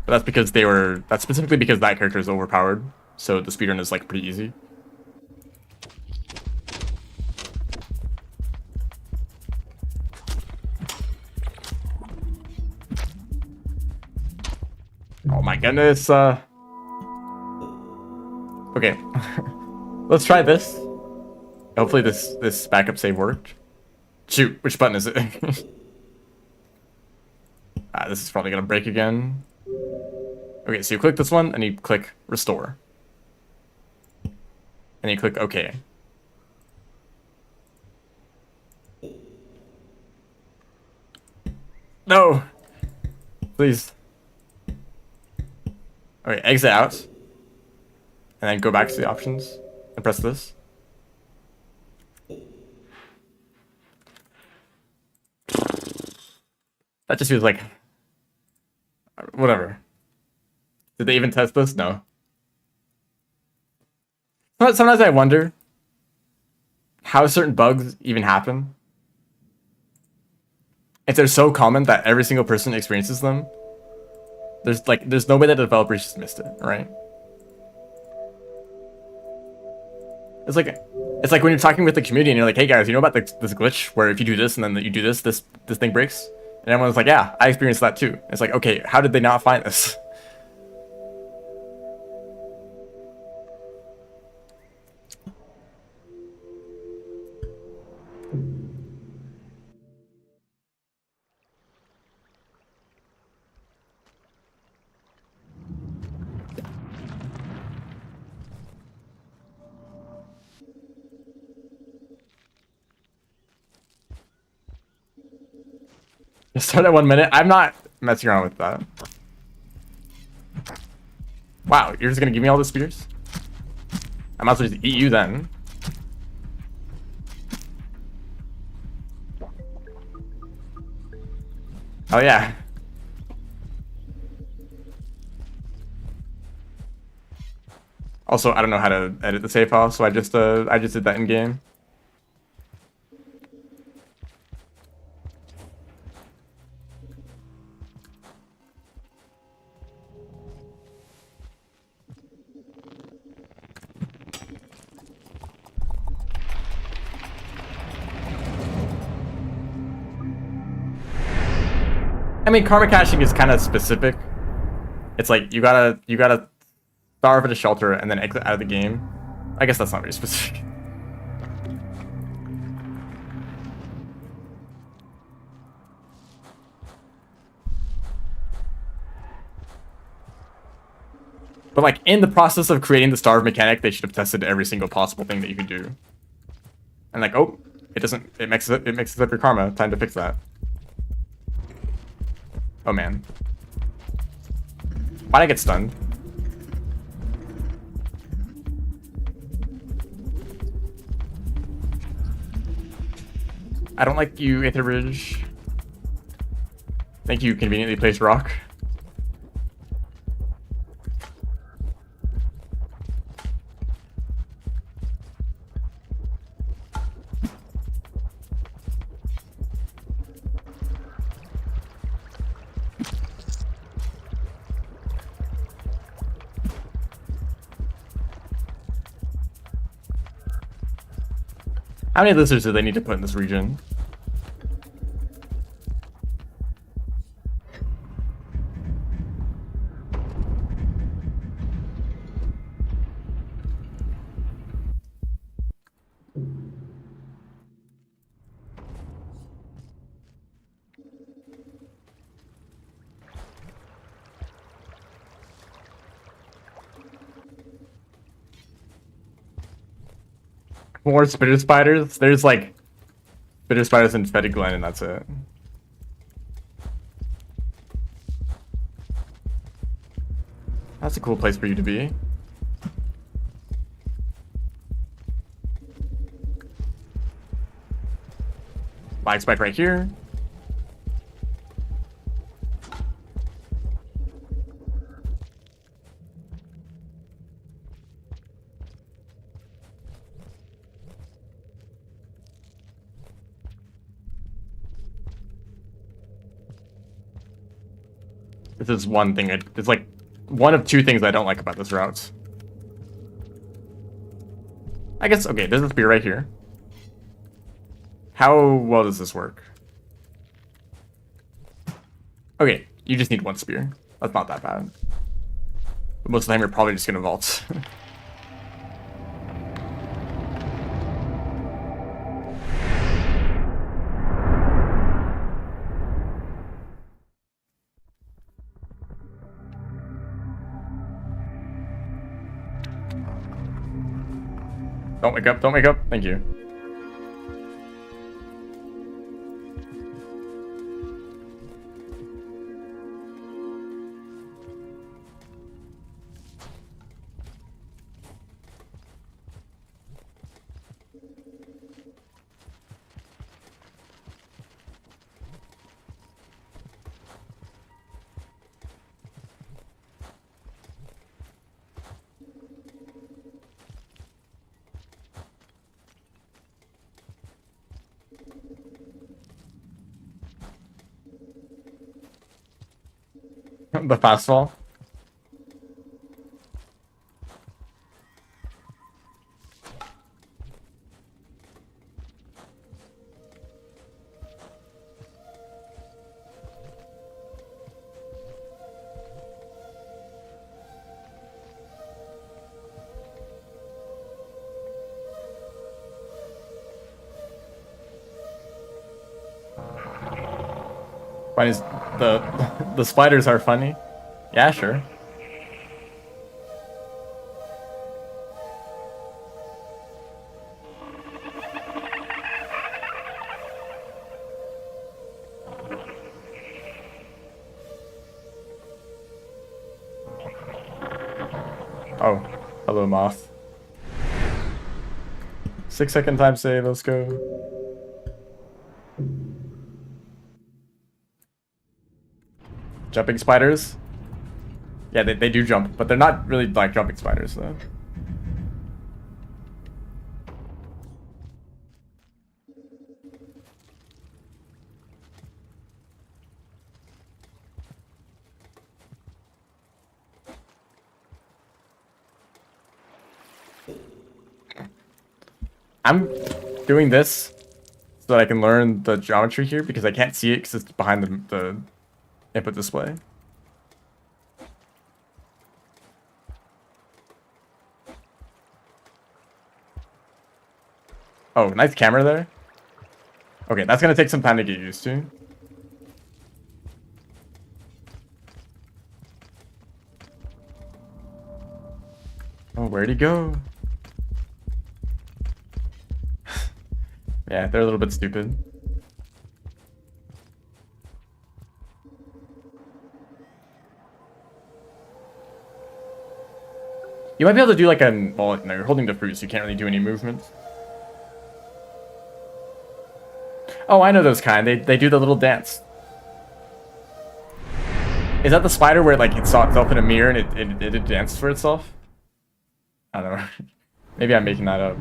But that's because that's specifically because that character is overpowered. So the speedrun is like pretty easy. Oh my goodness, okay. Let's try this. Hopefully this backup save worked. Shoot, which button is it? This is probably gonna break again. Okay, so you click this one and you click restore. And you click OK. No! Please. Okay, exit out. And then go back to the options and press this. That just feels like... Whatever. Did they even test this? No. Sometimes I wonder how certain bugs even happen. If they're so common that every single person experiences them, there's no way that the developers just missed it, right? It's like when you're talking with the community and you're like, hey guys, you know about this glitch where if you do this and then you do this thing breaks? And everyone's like, yeah, I experienced that too. It's like, okay, how did they not find this? Just start at 1 minute. I'm not messing around with that. Wow, you're just gonna give me all the spears? I might as well just eat you then. Oh yeah. Also, I don't know how to edit the save file, so I just did that in game. mean, karma caching is kind of specific. It's like you gotta starve at a shelter and then exit out of the game. I guess that's not very specific. But like in the process of creating the starve mechanic, they should have tested every single possible thing that you can do. And like, oh, it doesn't. It mixes up your karma. Time to fix that. Oh man, why'd I get stunned? I don't like you, Aether Ridge. Thank you, conveniently placed rock. How many lizards do they need to put in this region? More spitter spiders? There's like spitter spiders and fetid glen and that's it. That's a cool place for you to be. Lag spike right here. This is one thing. It's like one of two things I don't like about this route. I guess, okay, there's a spear right here. How well does this work? Okay, you just need one spear. That's not that bad. But most of the time you're probably just gonna vault. Don't wake up, don't wake up. Thank you. The fast fall. Funny is the spiders are funny. Yeah, sure. Oh, hello, moth. 6-second time save, let's go. Jumping spiders? Yeah, they do jump, but they're not really like jumping spiders, though. I'm doing this so that I can learn the geometry here because I can't see it because it's behind the input display. Oh, nice camera there. Okay, that's gonna take some time to get used to. Oh, where'd he go? Yeah, they're a little bit stupid. You might be able to do like a... Well, no, you're holding the fruit, so you can't really do any movements. Oh, I know those kind. They do the little dance. Is that the spider where like it saw itself in a mirror and it dances for itself? I don't know. Maybe I'm making that up.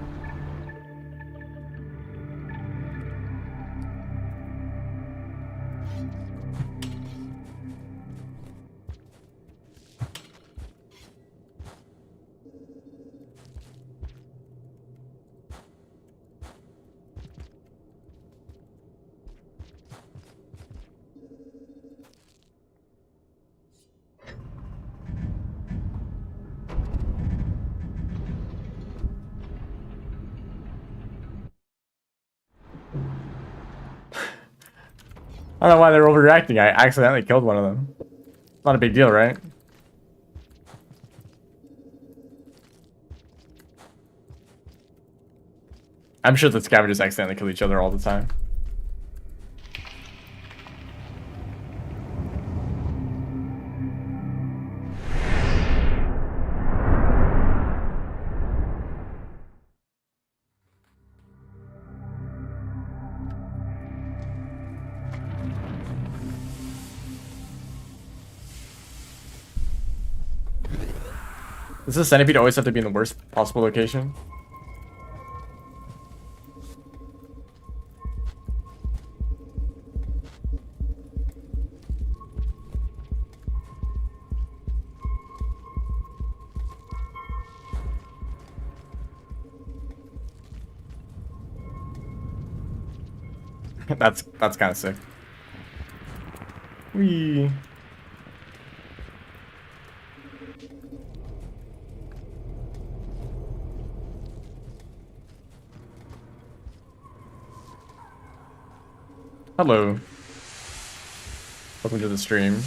I don't know why they're overreacting. I accidentally killed one of them. Not a big deal, right? I'm sure the scavengers accidentally kill each other all the time. Does the centipede always have to be in the worst possible location? That's kind of sick. Whee. Hello. Welcome to the stream.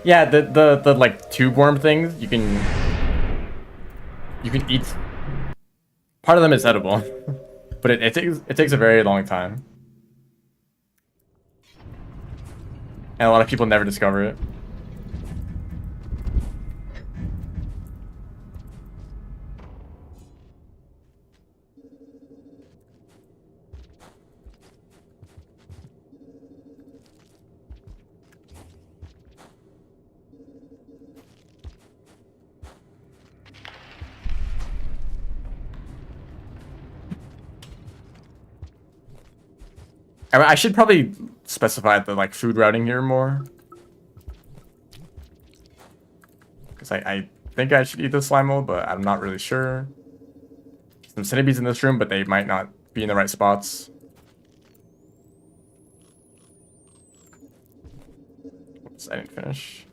Yeah, the like tube worm things, you can eat. Part of them is edible. But it takes a very long time. And a lot of people never discover it. I should probably specify the like food routing here more. Because I think I should eat the slime mold, but I'm not really sure. Some centipedes in this room, but they might not be in the right spots. Oops, I didn't finish.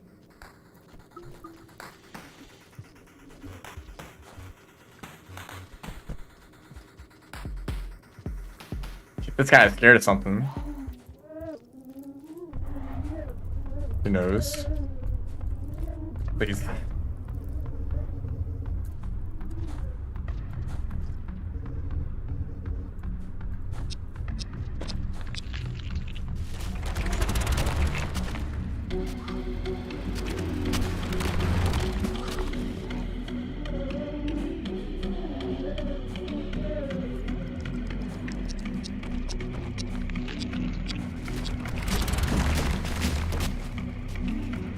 This guy is scared of something. Who knows? Please.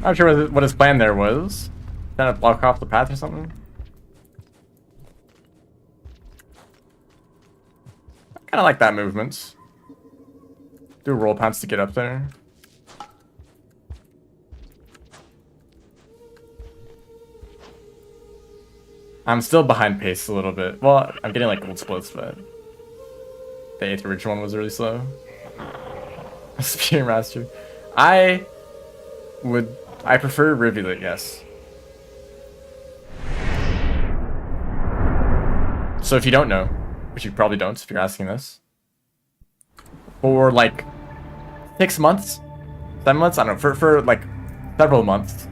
Not sure what his plan there was. Trying to block off the path or something. I kind of like that movement. Do roll pounds to get up there. I'm still behind pace a little bit. Well, I'm getting like gold splits, but the 8th original one was really slow. Speedmaster. I prefer Rivulet, yes. So if you don't know, which you probably don't if you're asking this, for like 6 months, 7 months, I don't know, for like several months,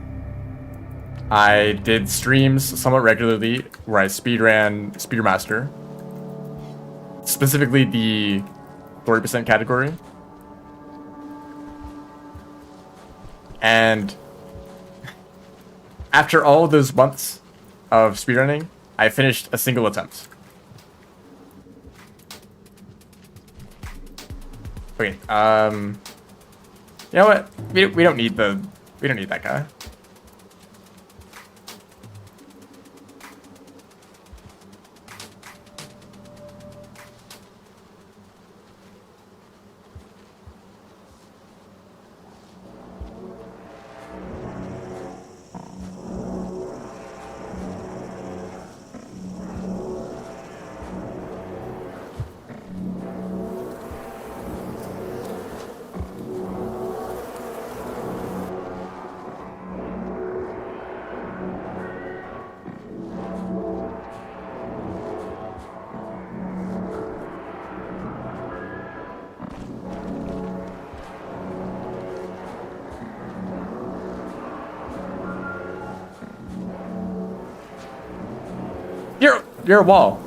I did streams somewhat regularly where I speedran Speedmaster, specifically the 40% category. And after all those months of speedrunning, I finished a single attempt. Okay, you know what? We don't need that guy. You're a wall.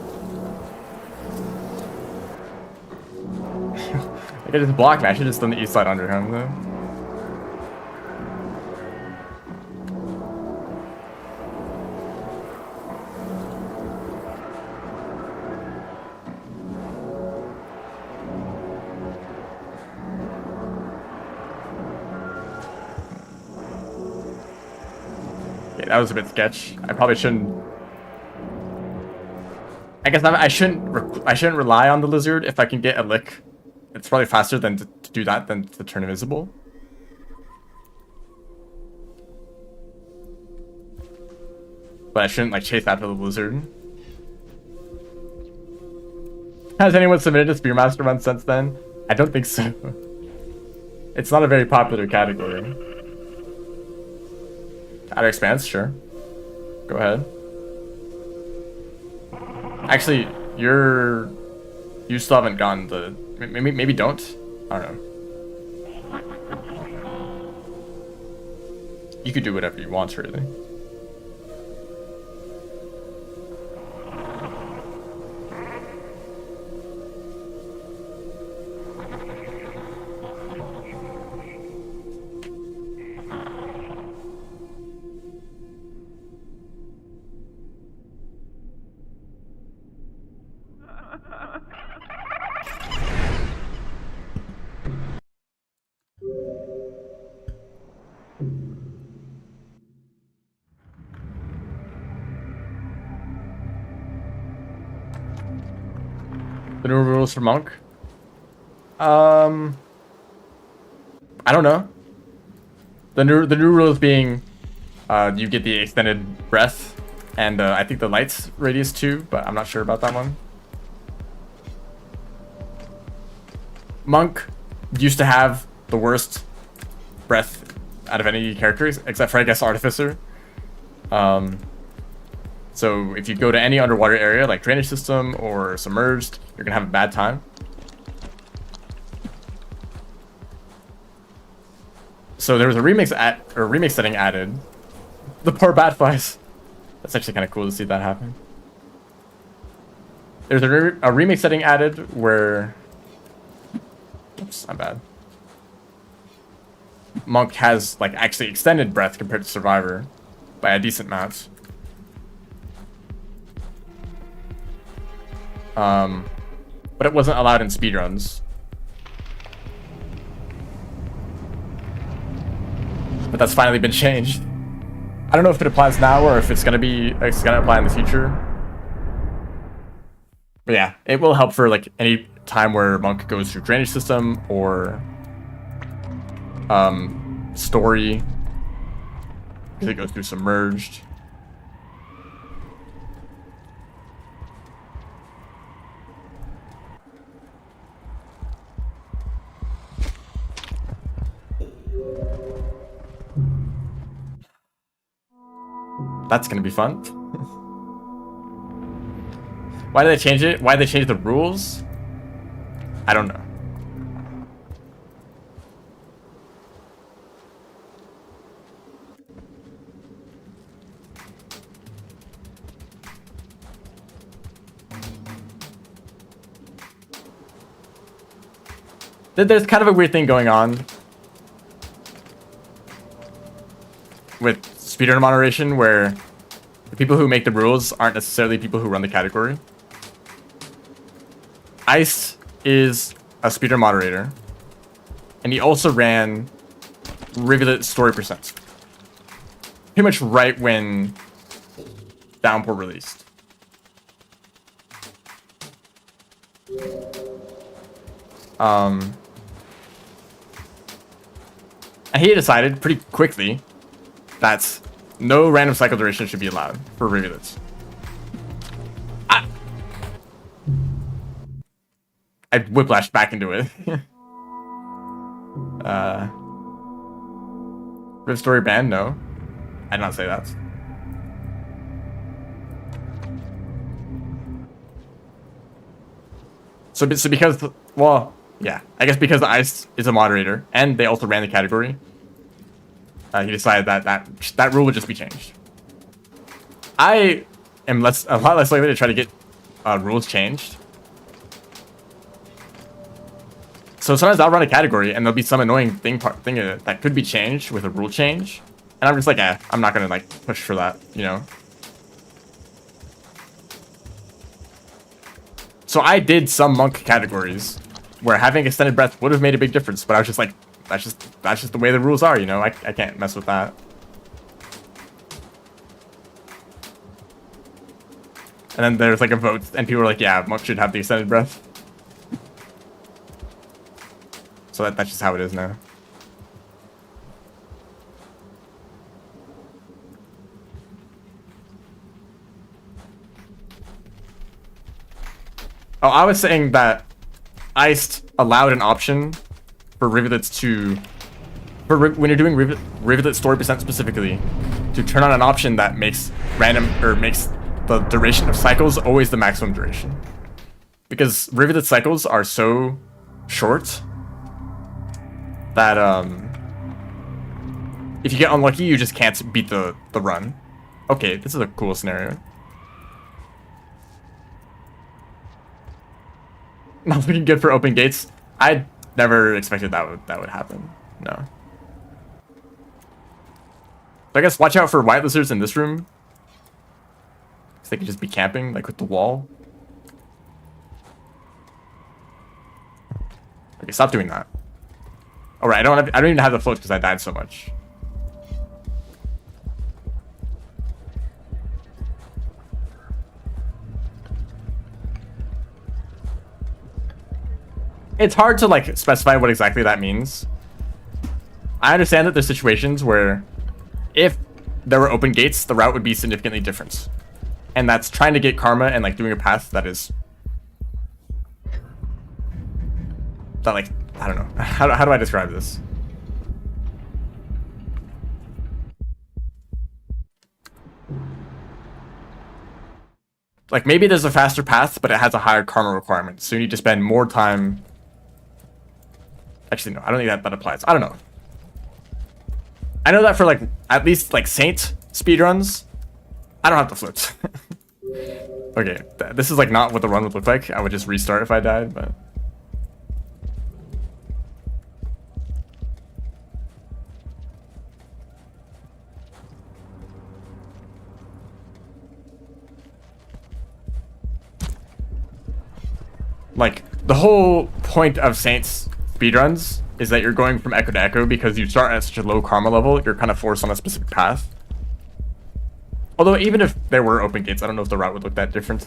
I could just block me. I should just done the east side under him though. Okay, that was a bit sketch. I probably shouldn't. I guess I shouldn't rely on the lizard if I can get a lick. It's probably faster than to do that than to turn invisible. But I shouldn't like chase after the lizard. Has anyone submitted a Spearmaster run since then? I don't think so. It's not a very popular category. Outer Expanse, sure. Go ahead. Actually, you still haven't gotten the maybe don't. I don't know. You could do whatever you want, really. The new rules for Monk? I don't know. The new rules being, you get the extended breath, and I think the lights radius too, but I'm not sure about that one. Monk used to have the worst breath out of any characters, except for I guess Artificer. So if you go to any underwater area like drainage system or submerged, you're gonna have a bad time. So there was a remix setting added. The poor bat flies. That's actually kind of cool to see that happen. There's a remix setting added where, oops, I'm bad. Monk has like actually extended breath compared to Survivor by a decent amount. But it wasn't allowed in speedruns. But that's finally been changed. I don't know if it applies now or if it's gonna apply in the future. But yeah, it will help for like any time where Monk goes through drainage system or Story, because it goes through submerged. That's gonna be fun. Why did they change it? Why did they change the rules? I don't know. There's kind of a weird thing going on with speedrun moderation where the people who make the rules aren't necessarily people who run the category. Ice is a speedrun moderator, and he also ran Rivulet Story Percent. Pretty much right when Downpour released. And he decided pretty quickly that no random cycle duration should be allowed for rivulets. I whiplashed back into it. Riv Story ban? No. I did not say that. So because, well, yeah, I guess because the Ice is a moderator and they also ran the category, he decided that rule would just be changed. I am a lot less likely to try to get rules changed. So sometimes I'll run a category and there'll be some annoying thing that could be changed with a rule change, and I'm just like, I'm not gonna like push for that, you know. So I did some monk categories where having extended breath would have made a big difference, but I was just like, that's just the way the rules are, you know. I can't mess with that. And then there's like a vote, and people were like, yeah, monk should have the extended breath. So that's just how it is now. Oh, I was saying that Iced allowed an option for rivulets to, when you're doing rivulet story percent specifically, to turn on an option that makes makes the duration of cycles always the maximum duration. Because rivulet cycles are so short that if you get unlucky, you just can't beat the run. Okay, this is a cool scenario. Not looking good for open gates. I never expected that would happen. No. So I guess watch out for white lizards in this room, because they could just be camping like with the wall. Okay, stop doing that. All right, I don't even have the float because I died so much. It's hard to like specify what exactly that means. I understand that there's situations where if there were open gates, the route would be significantly different. And that's trying to get karma and like doing a path that is like, I don't know. How do I describe this? Like maybe there's a faster path, but it has a higher karma requirement. So you need to spend more time. Actually, no, I don't think that applies. I don't know. I know that for like, at least like Saint speedruns, I don't have the floats. Okay, this is like not what the run would look like. I would just restart if I died, but. Like, the whole point of Saint's speedruns is that you're going from echo to echo because you start at such a low karma level, you're kind of forced on a specific path. Although, even if there were open gates, I don't know if the route would look that different.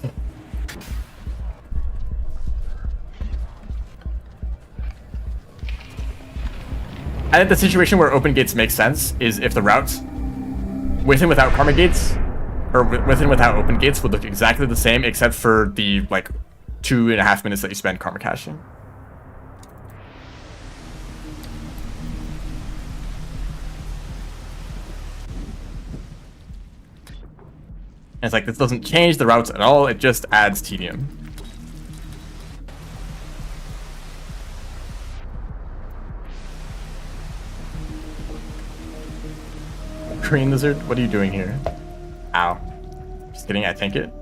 I think the situation where open gates make sense is if the route with and without karma gates, or with and without open gates, would look exactly the same except for the like 2.5 minutes that you spend karma caching. And it's like, this doesn't change the routes at all, it just adds tedium. Green lizard, what are you doing here? Ow. Just kidding, I tank it.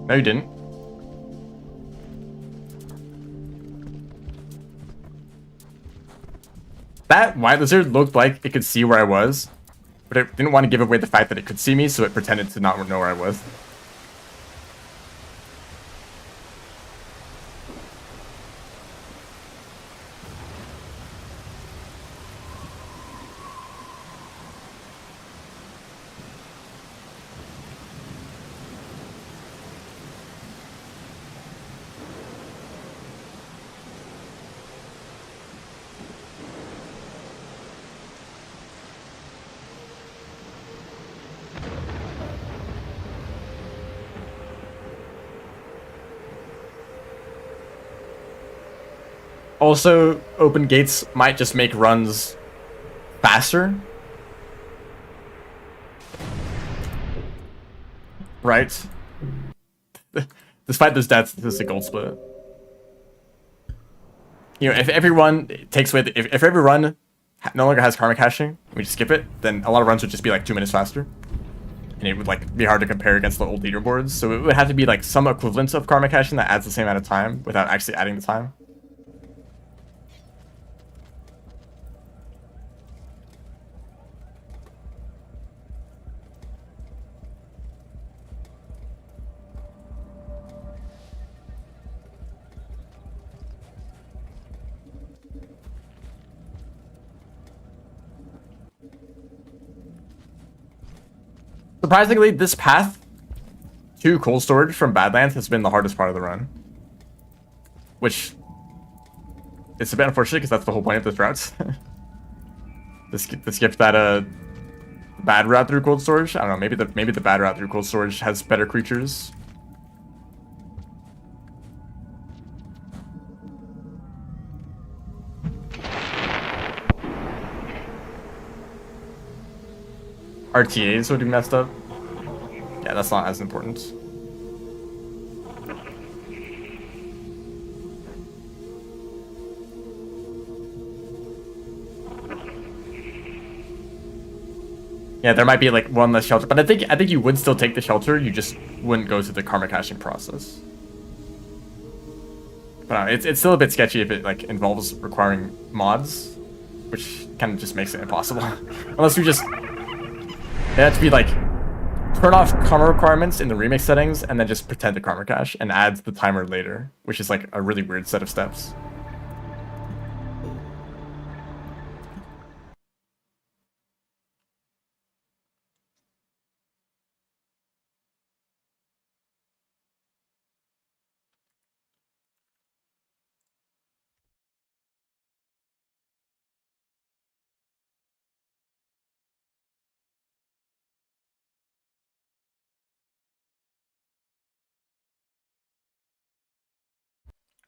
No, you didn't. That white lizard looked like it could see where I was, but it didn't want to give away the fact that it could see me, so it pretended to not know where I was. Also, open gates might just make runs faster. Right? Despite this death, this is a gold split. You know, if every run takes away, if every run no longer has karma caching, we just skip it, then a lot of runs would just be like 2 minutes faster. And it would like be hard to compare against the old leaderboards. So it would have to be like some equivalent of karma caching that adds the same amount of time without actually adding the time. Surprisingly, this path to cold storage from Badlands has been the hardest part of the run. Which it's a bit unfortunate because that's the whole point of this route. to skip that bad route through cold storage. I don't know, maybe the bad route through cold storage has better creatures. RTAs would be messed up. Yeah, that's not as important. Yeah, there might be like one less shelter, but I think you would still take the shelter. You just wouldn't go through the karma caching process. But it's still a bit sketchy if it like involves requiring mods, which kind of just makes it impossible. Unless we just it has to be like turn off karma requirements in the remix settings and then just pretend to karma cache and add the timer later, which is like a really weird set of steps.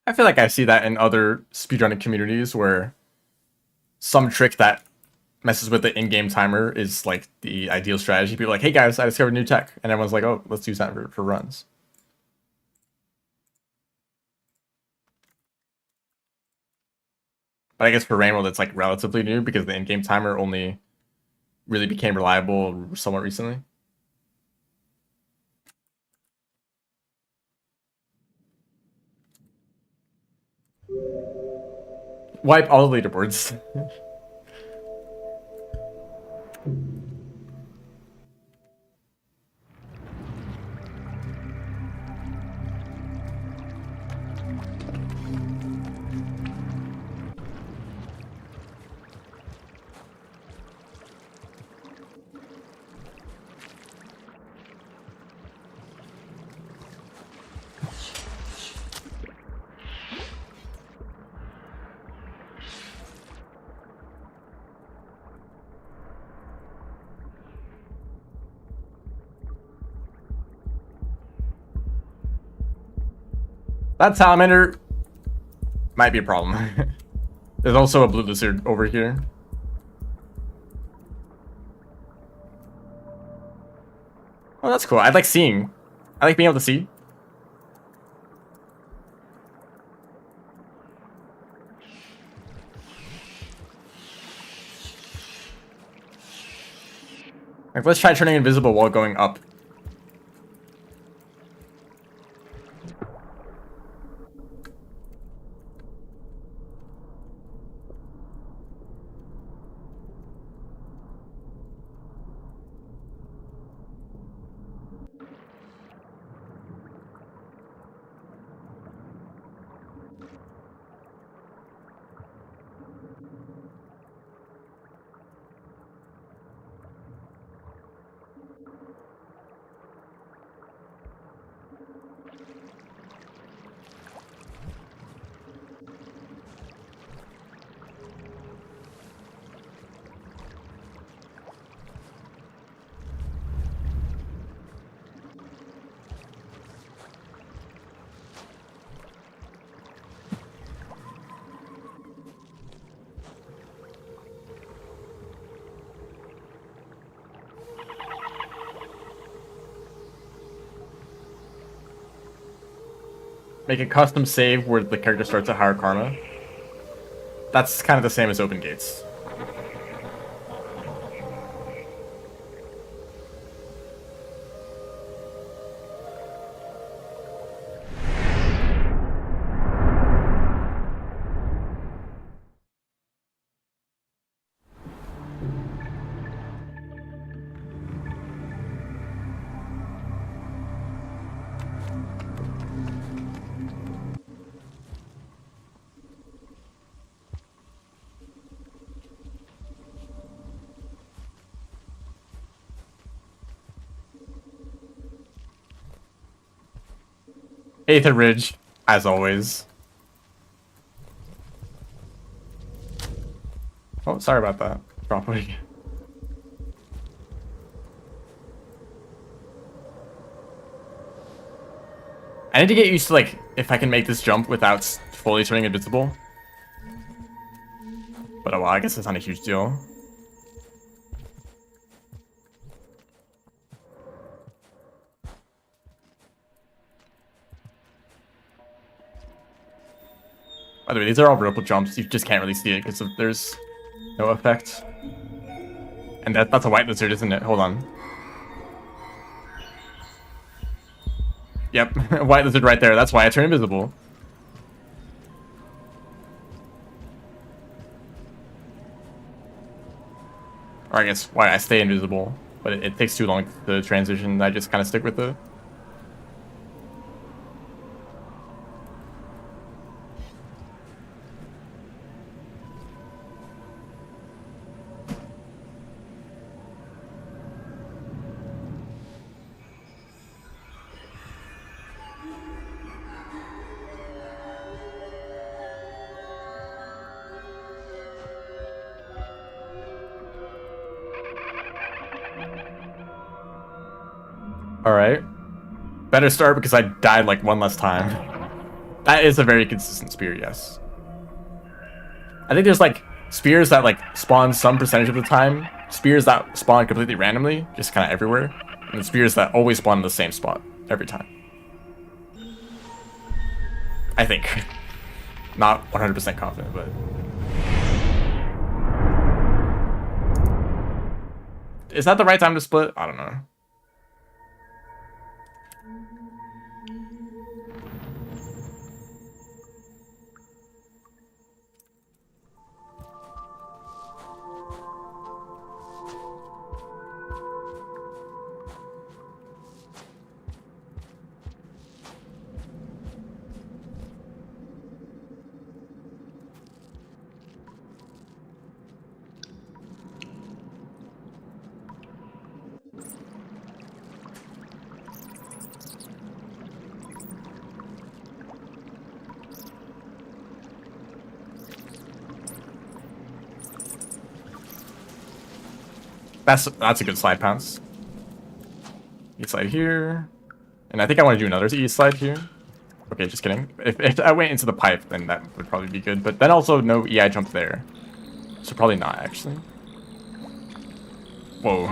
I feel like I see that in other speedrunning communities where some trick that messes with the in-game timer is like the ideal strategy. People are like, hey guys, I discovered new tech. And everyone's like, oh, let's use that for runs. But I guess for Rainworld, it's like relatively new because the in-game timer only really became reliable somewhat recently. wipe all the leaderboards. That salamander might be a problem. There's also a blue lizard over here. Oh, that's cool. I like seeing. I like being able to see. Like, let's try turning invisible while going up. Make a custom save where the character starts at higher karma. That's kind of the same as open gates. Eighth Ridge, as always. Oh, sorry about that. Probably. I need to get used to, like, if I can make this jump without fully turning invincible. But, well, I guess it's not a huge deal. By the way, these are all vertical jumps. You just can't really see it because there's no effect. And that's a white lizard, isn't it? Hold on. Yep, white lizard right there. That's why I turn invisible. Or I guess why I stay invisible. But it takes too long to transition. I just kind of stick with it. Alright. Better start because I died like one less time. That is a very consistent spear, yes. I think there's like spears that like spawn some percentage of the time, spears that spawn completely randomly, just kind of everywhere, and spears that always spawn in the same spot every time. I think. Not 100% confident, but... Is that the right time to split? I don't know. That's a good slide pounce. E slide here. And I think I want to do another E slide here. Okay, just kidding. If I went into the pipe, then that would probably be good. But then also no EI jump there. So probably not, actually. Whoa.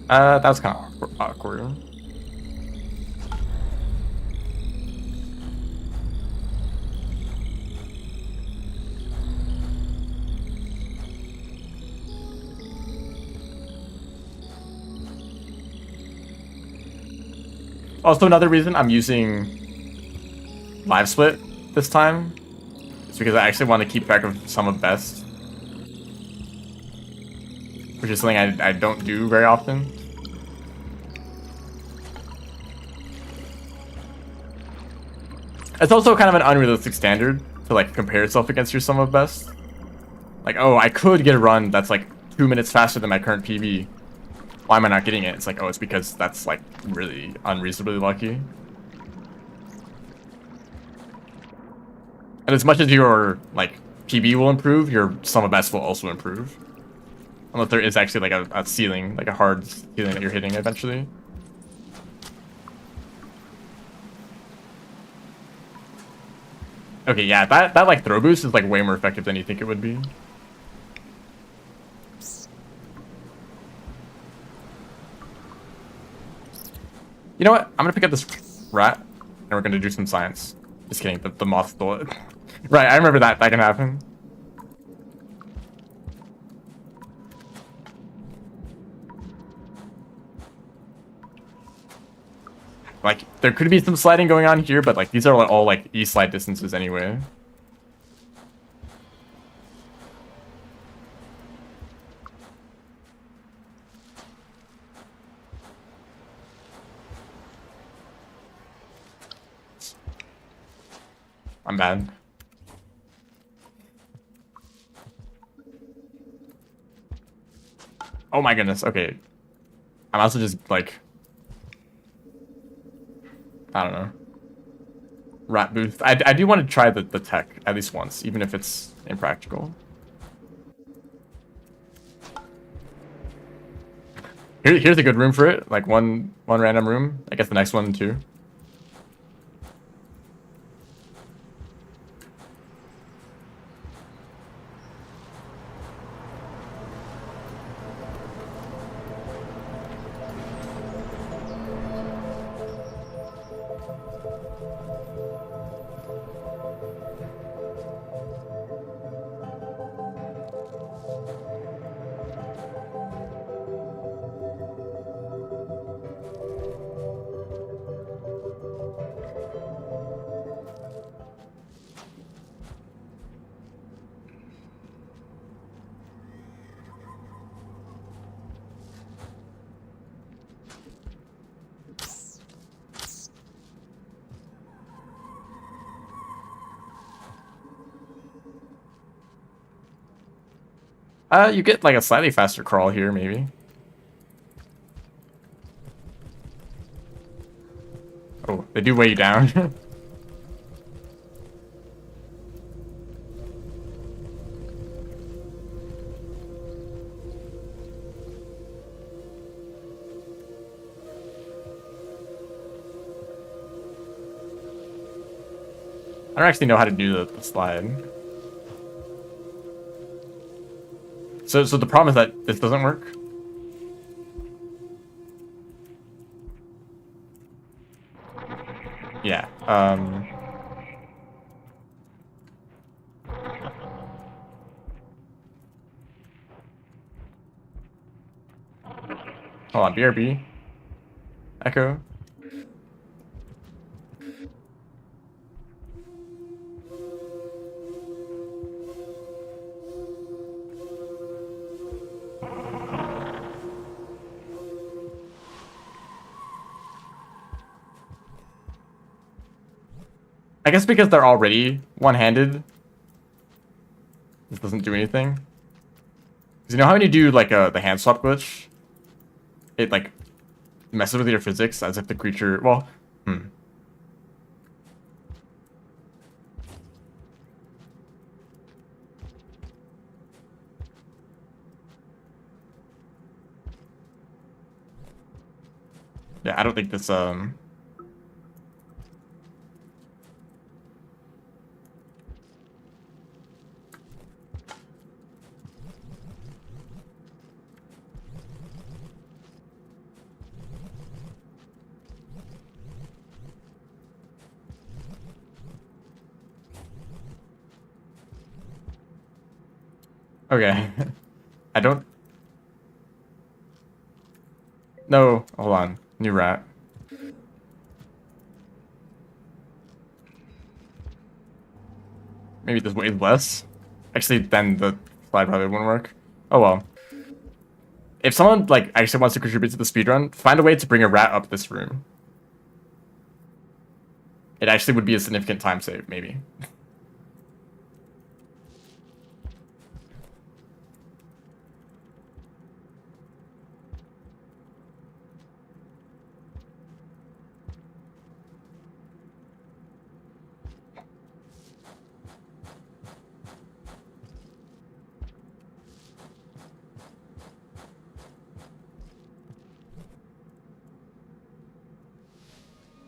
That was kind of awkward. Also, another reason I'm using live split this time is because I actually want to keep track of some of best, which is something I don't do very often. It's also kind of an unrealistic standard to like compare yourself against your sum of best. Like, oh, I could get a run that's like 2 minutes faster than my current PB. Why am I not getting it? It's like, oh, it's because that's like really unreasonably lucky. And as much as your like PB will improve, your sum of best will also improve. Unless there is actually like a ceiling, like a hard ceiling that you're hitting eventually. Okay, yeah, that like throw boost is like way more effective than you think it would be. You know what? I'm gonna pick up this rat, and we're gonna do some science. Just kidding, the moth stole it. Right, I remember that. That can happen. Like, there could be some sliding going on here, but like these are all like E-slide distances anyway. I'm bad. Oh my goodness, okay. I'm also just like, I don't know. Rat booth. I do want to try the tech at least once, even if it's impractical. Here's a good room for it. Like one random room. I guess the next one too. You get like a slightly faster crawl here, maybe. Oh, they do weigh you down. I don't actually know how to do the slide. So the problem is that this doesn't work. Yeah. Hold on, BRB. Echo. I guess because they're already one-handed, this doesn't do anything. You know how when you do like the hand swap glitch, it like messes with your physics as if the creature. Well, yeah, I don't think this Okay. I don't. No, hold on. New rat. Maybe this way less. Actually, then the slide probably wouldn't work. Oh well. If someone like actually wants to contribute to the speedrun, find a way to bring a rat up this room. It actually would be a significant time save, maybe.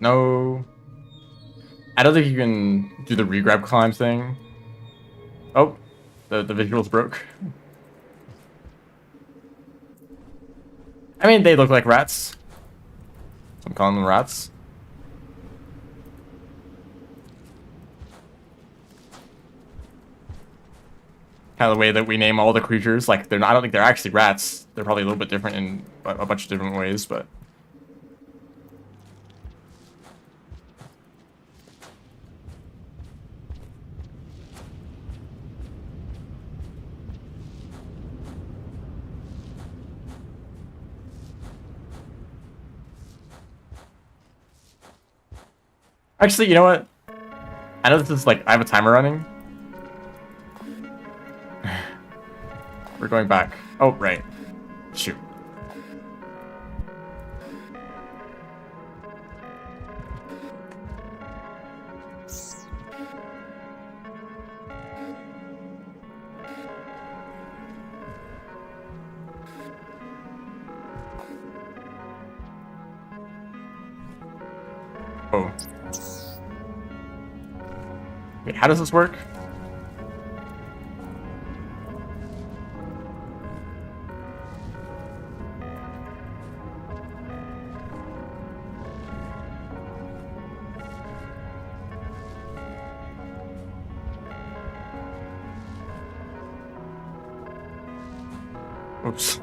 No. I don't think you can do the regrab climb thing. Oh, the visuals broke. I mean, they look like rats. I'm calling them rats. Kind of the way that we name all the creatures. Like, they're not, I don't think they're actually rats. They're probably a little bit different in a bunch of different ways, but... Actually, you know what? I know this is like, I have a timer running. We're going back. Oh, right. Shoot. Oh. Wait, how does this work? Oops.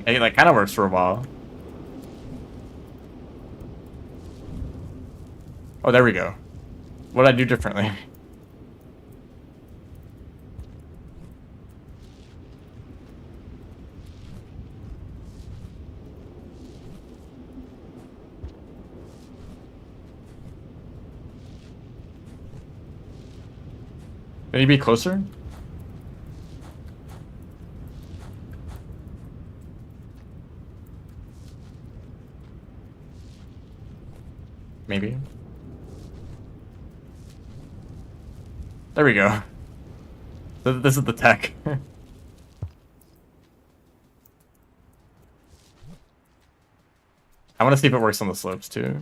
It like kind of works for a while. Oh, there we go. What did I do differently? Can you be closer? Maybe. There we go. This is the tech. I want to see if it works on the slopes too.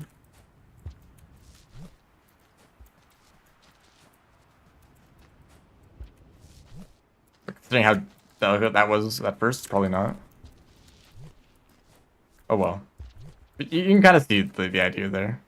Considering how delicate that was at first, probably not. Oh well. But you can kind of see the idea there.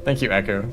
Thank you, Echo.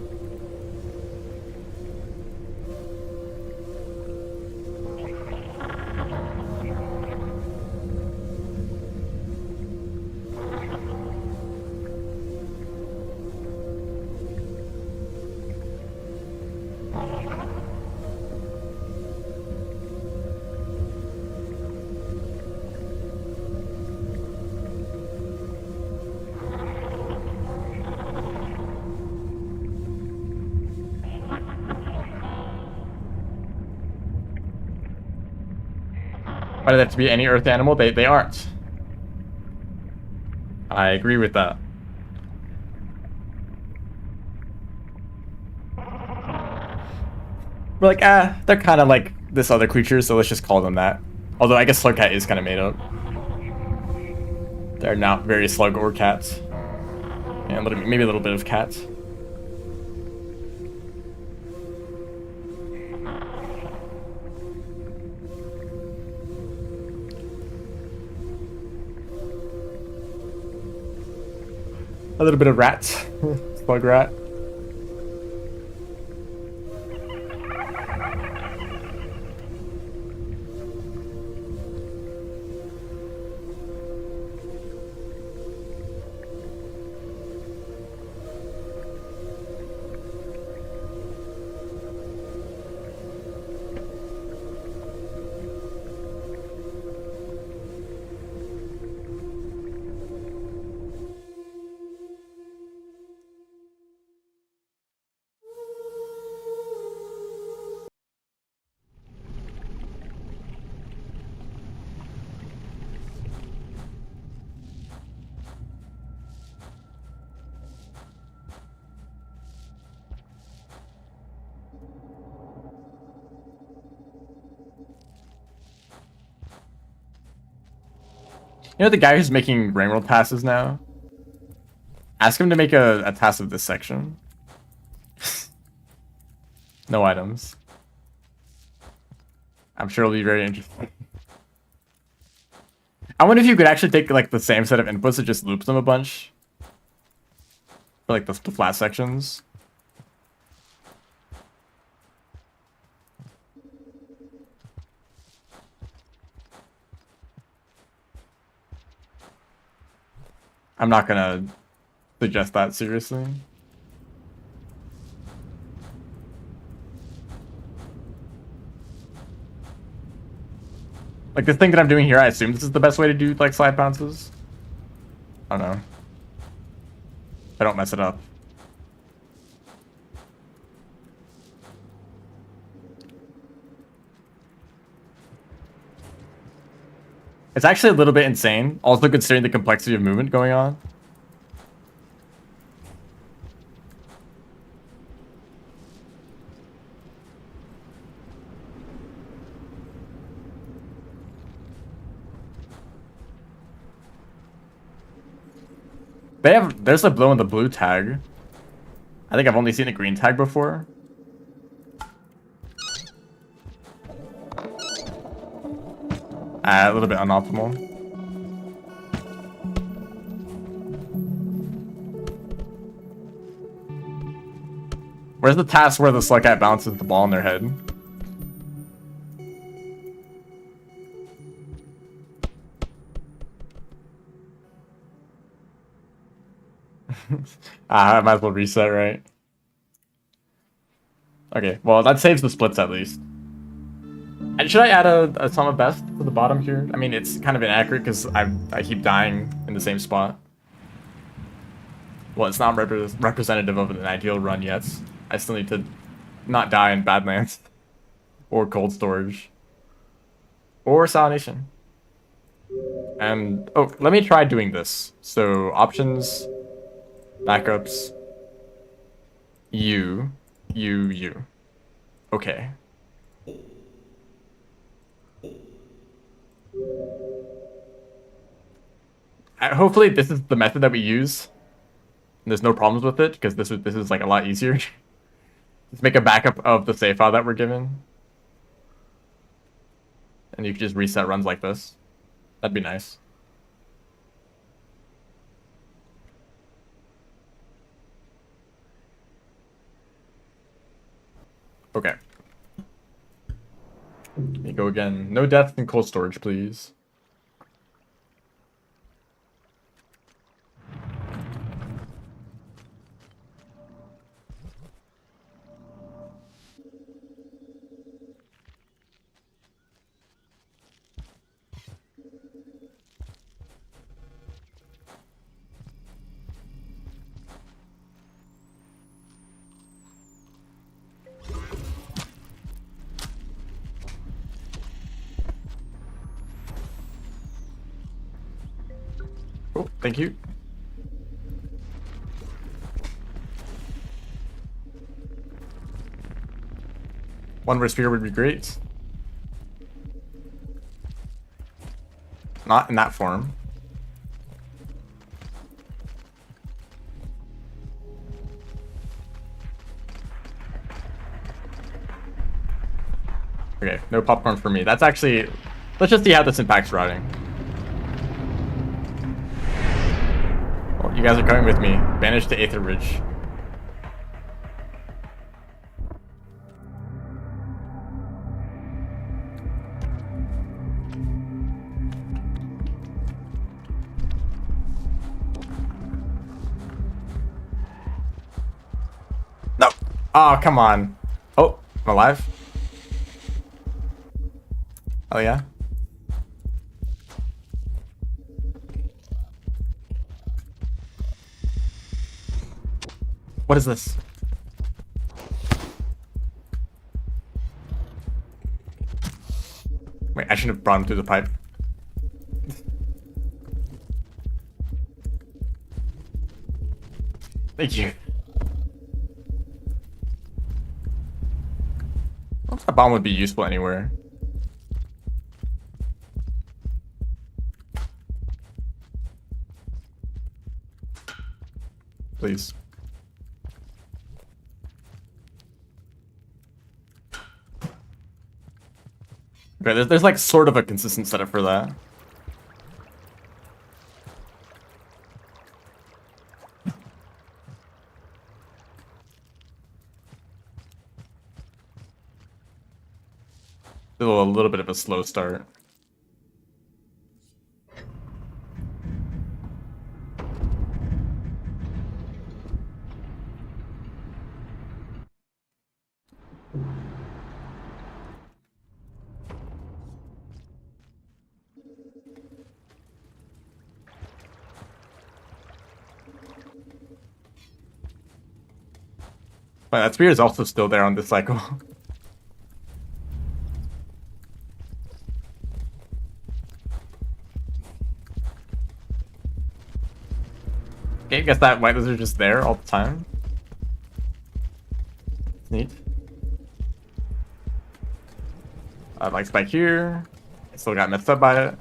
Why do they have to be any earth animal? They aren't. I agree with that. We're like, they're kind of like this other creature, so let's just call them that. Although I guess Slugcat is kind of made up. They're not very slug or cats. And maybe a little bit of cats. A little bit of rats. Slug rat. You know the guy who's making Ringworld passes now? Ask him to make a task of this section. No items. I'm sure it'll be very interesting. I wonder if you could actually take like the same set of inputs and just loop them a bunch. For like the flat sections. I'm not gonna suggest that seriously. Like this thing that I'm doing here, I assume this is the best way to do like slide bounces. I don't know. I don't mess it up. It's actually a little bit insane, also considering the complexity of movement going on. There's a glow in the blue tag. I think I've only seen a green tag before. A little bit unoptimal. Where's the task where the Slugcat bounces the ball in their head? I might as well reset, right? Okay, well, that saves the splits at least. And should I add a sum of best to the bottom here? I mean, it's kind of inaccurate because I keep dying in the same spot. Well, it's not representative of an ideal run yet. I still need to not die in Badlands. Or Cold Storage. Or Salination. And, oh, let me try doing this. So, options, backups, U. Okay. Hopefully this is the method that we use. And there's no problems with it, because this is like a lot easier. Just make a backup of the save file that we're given. And you can just reset runs like this. That'd be nice. Okay. Let me go again. No deaths in cold storage, please. Oh, thank you. One more spear would be great. Not in that form. Okay, no popcorn for me. That's actually... Let's just see how this impacts routing. Well, you guys are coming with me. Banish to Aether Ridge. No! Oh, come on. Oh, I'm alive. Oh, yeah? What is this? Wait, I shouldn't have brought him through the pipe. Thank you. A bomb would be useful anywhere. Please. Okay, there's like sort of a consistent setup for that. Still a little bit of a slow start. But that spear is also still there on this cycle. Okay, I guess that white lizard just there all the time. Neat. Like spike here. Still got messed up by it.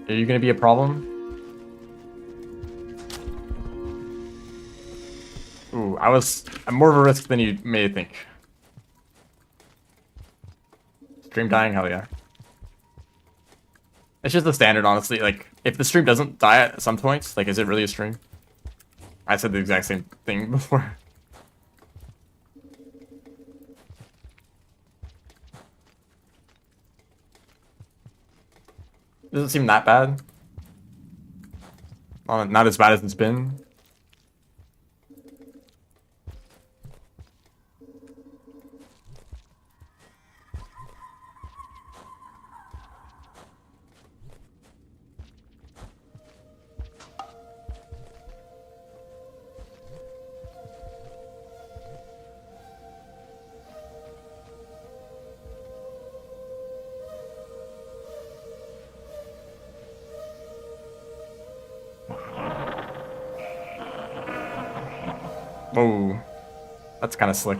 Are you gonna be a problem? Ooh, I'm more of a risk than you may think. Stream dying, hell yeah. It's just the standard, honestly. Like, if the stream doesn't die at some points, like, is it really a stream? I said the exact same thing before. Doesn't seem that bad. Not as bad as it's been. Whoa. That's kind of slick.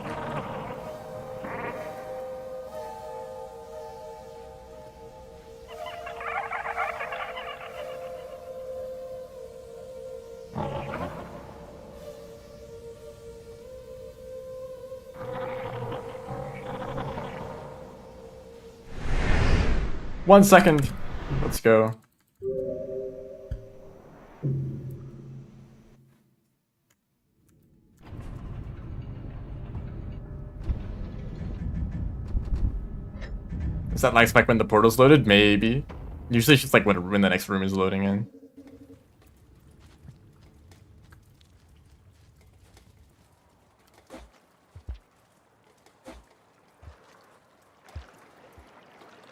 One second. Let's go. Is that lag spike when the portal's loaded? Maybe. Usually it's just like when the next room is loading in.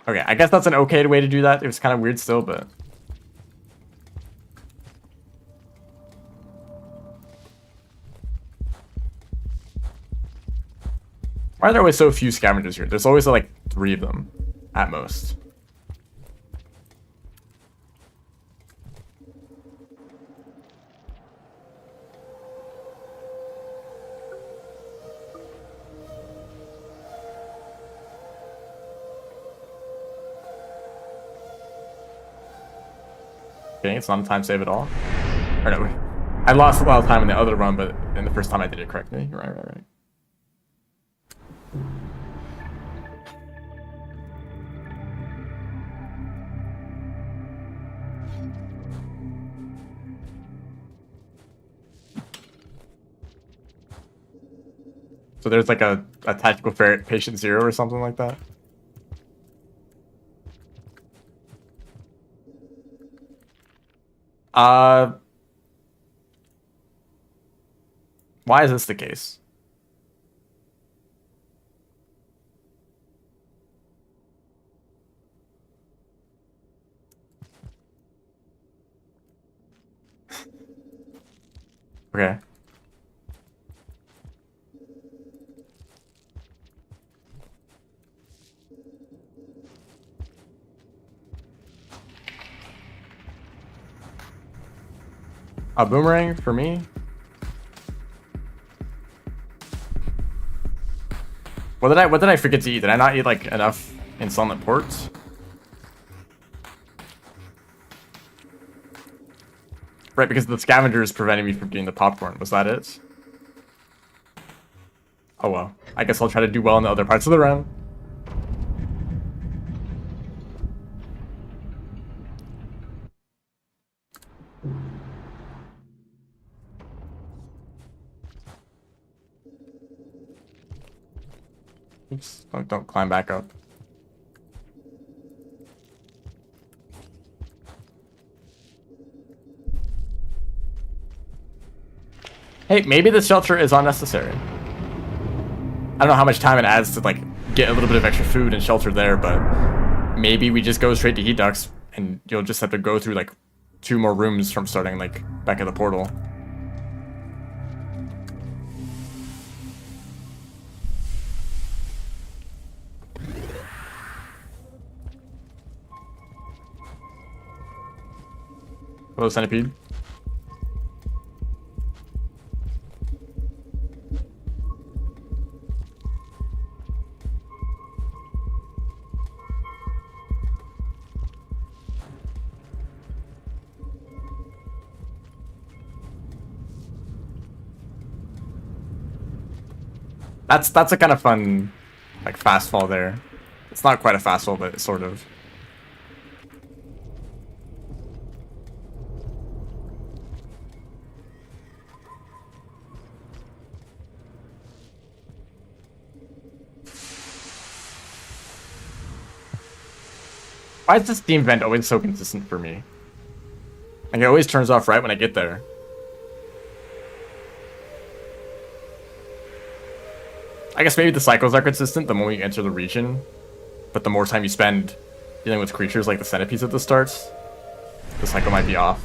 Okay, I guess that's an okay way to do that. It was kind of weird still, but... Why are there always so few scavengers here? There's always like 3 of them, at most. Okay, it's not a time save at all. Or no, I lost a lot of time in the other run, but in the first time I did it correctly. Right. So there's like a tactical ferret patient 0 or something like that. Why is this the case? Okay. A boomerang for me? What did I forget to eat? Did I not eat like enough insolent ports? Right, because the scavenger is preventing me from getting the popcorn. Was that it? Oh well. I guess I'll try to do well in the other parts of the round. Oops, don't climb back up. Hey, maybe the shelter is unnecessary. I don't know how much time it adds to like get a little bit of extra food and shelter there, but maybe we just go straight to heat ducts and you'll just have to go through like 2 more rooms from starting like back at the portal. Hello, centipede. That's a kind of fun, like, fast fall there. It's not quite a fast fall, but it's sort of. Why is this steam vent always so consistent for me? Like, it always turns off right when I get there. I guess maybe the cycles are consistent the moment you enter the region, but the more time you spend dealing with creatures like the centipedes at the start, the cycle might be off.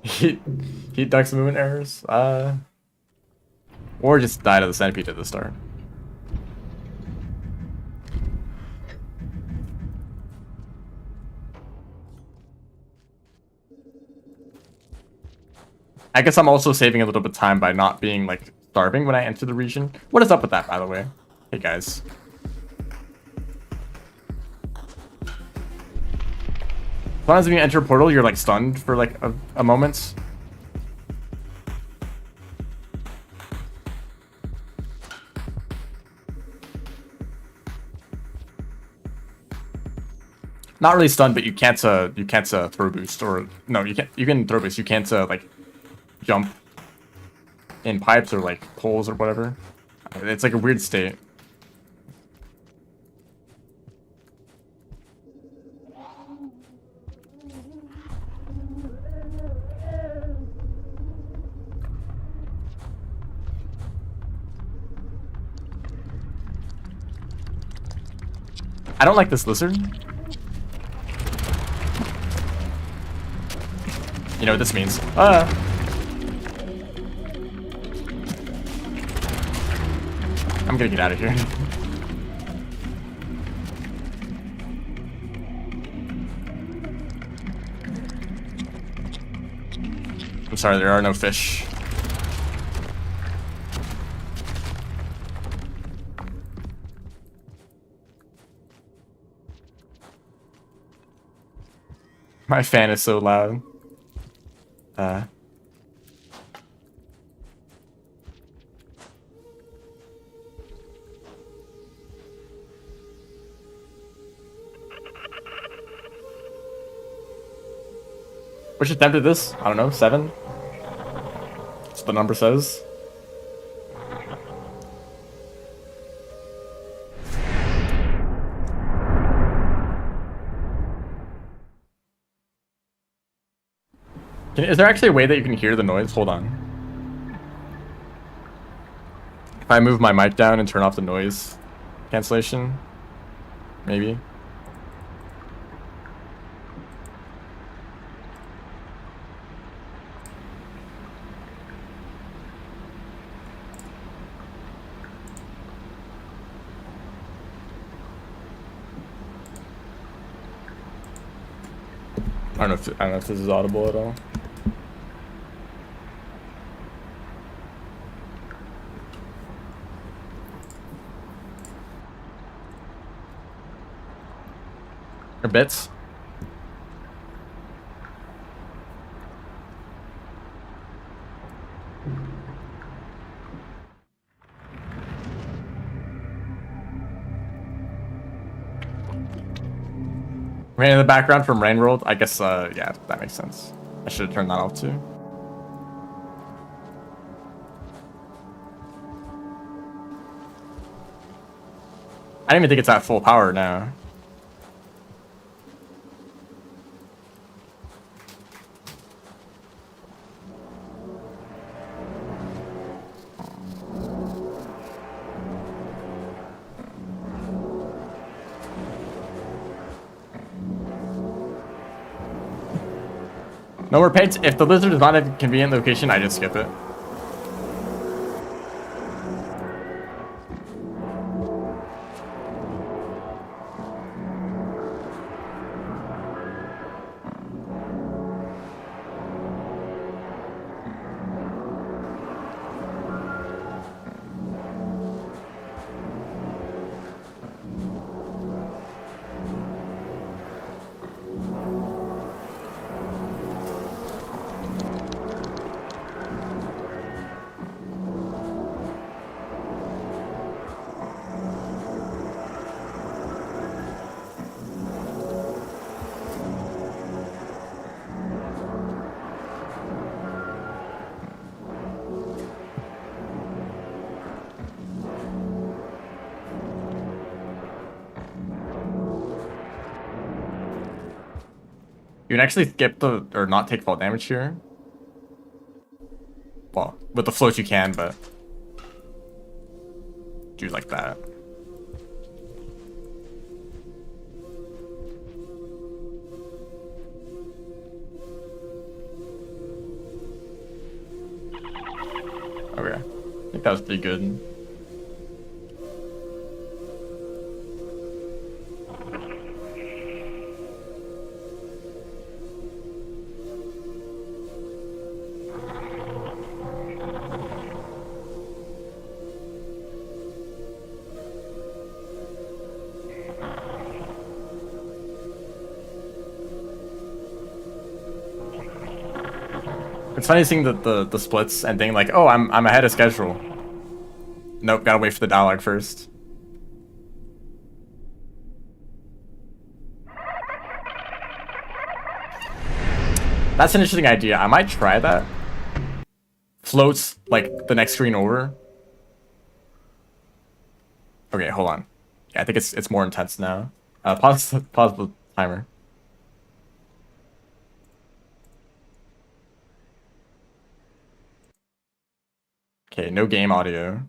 Heat ducts movement errors? Or just die to the centipede at the start. I guess I'm also saving a little bit of time by not being, like, starving when I enter the region. What is up with that, by the way? Hey, guys. Sometimes when you enter a portal, you're, like, stunned for, like, a moment. Not really stunned, but you can't throw boost, or no, you can throw boost. You can't like jump in pipes or like poles or whatever. It's like a weird state. I don't like this lizard. You know what this means. I'm gonna get out of here. I'm sorry, there are no fish. My fan is so loud. Which attempt did this? I don't know, 7? That's what the number says. Is there actually a way that you can hear the noise? Hold on. If I move my mic down and turn off the noise cancellation, maybe. I don't know if this is audible at all. Or bits. Rain in the background from Rain World. I guess, yeah, that makes sense. I should have turned that off too. I don't even think it's at full power now. No more paints. If the lizard is not at a convenient location, I just skip it. You can actually skip the, or not take fall damage here. Well, with the float you can, but do like that. Okay, I think that was pretty good. It's funny seeing the splits and thinking like, oh, I'm ahead of schedule. Nope, gotta wait for the dialogue first. That's an interesting idea. I might try that. Floats like the next screen over. Okay, hold on. Yeah, I think it's more intense now. Pause the timer. Okay, no game audio.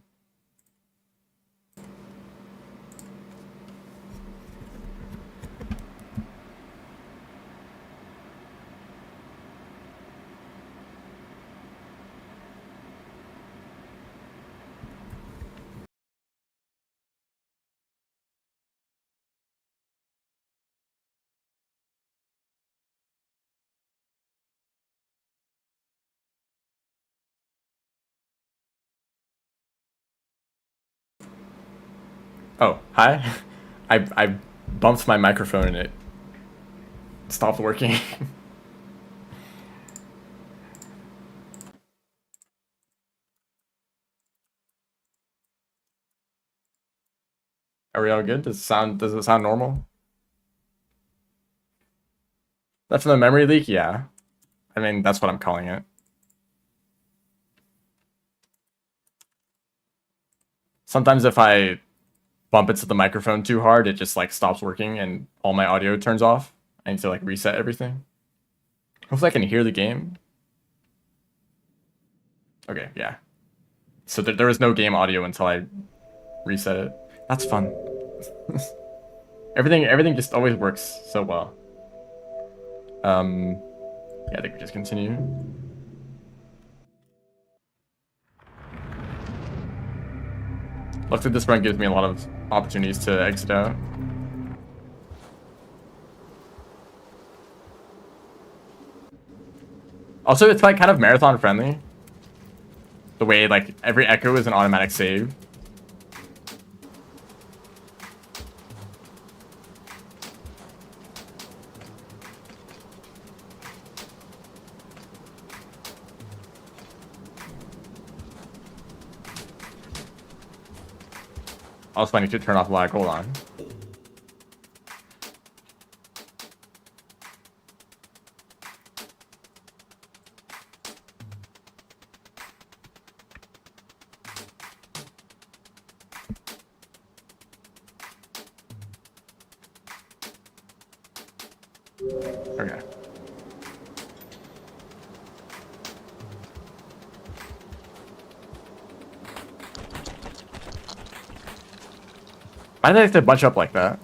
Oh, hi. I bumped my microphone and it stopped working. Are we all good? Does it sound normal? That's from the memory leak? Yeah. I mean, that's what I'm calling it. Sometimes if I bump into the microphone too hard, it just like stops working and all my audio turns off. I need to like reset everything. Hopefully I can hear the game. Okay, yeah. So there was no game audio until I reset it. That's fun. Everything just always works so well. Yeah, I think we just continue. Looks like this run gives me a lot of opportunities to exit out. Also, it's like kind of marathon friendly. The way like every echo is an automatic save. Also, I need to turn off lag. Hold on. Okay. Why did they have to bunch up like that?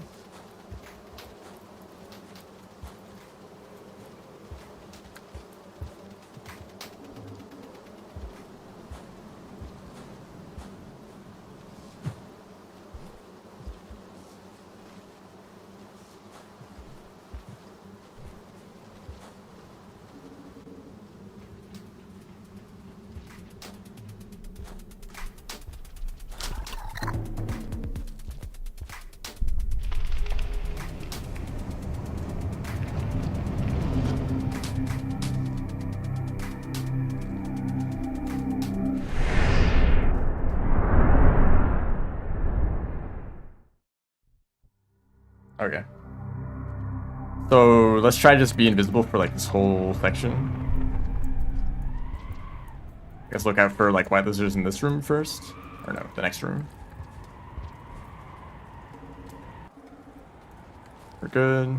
Okay. So let's try to just be invisible for like this whole section. I guess look out for like white lizards in this room first. Or no, the next room. We're good.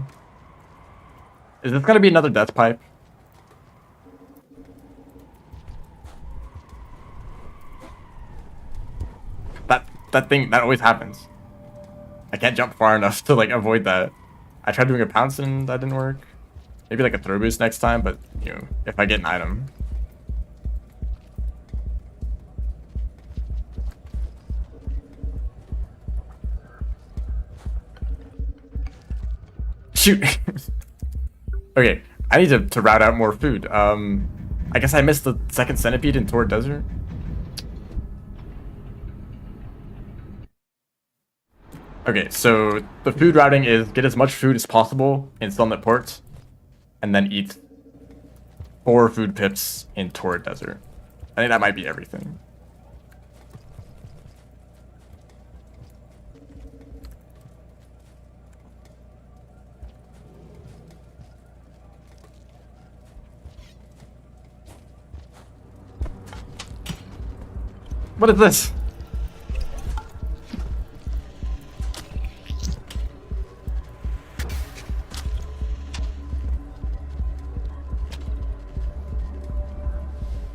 Is this gonna be another death pipe? That thing, that always happens. I can't jump far enough to like avoid that. I tried doing a pounce and that didn't work. Maybe like a throw boost next time, but you know, if I get an item. Shoot. Okay, I need to route out more food. I guess I missed the second centipede in Torrid Desert. Okay, so the food routing is get as much food as possible in Sunlit Port, and then eat 4 food pips in Torrid Desert. I think that might be everything. What is this?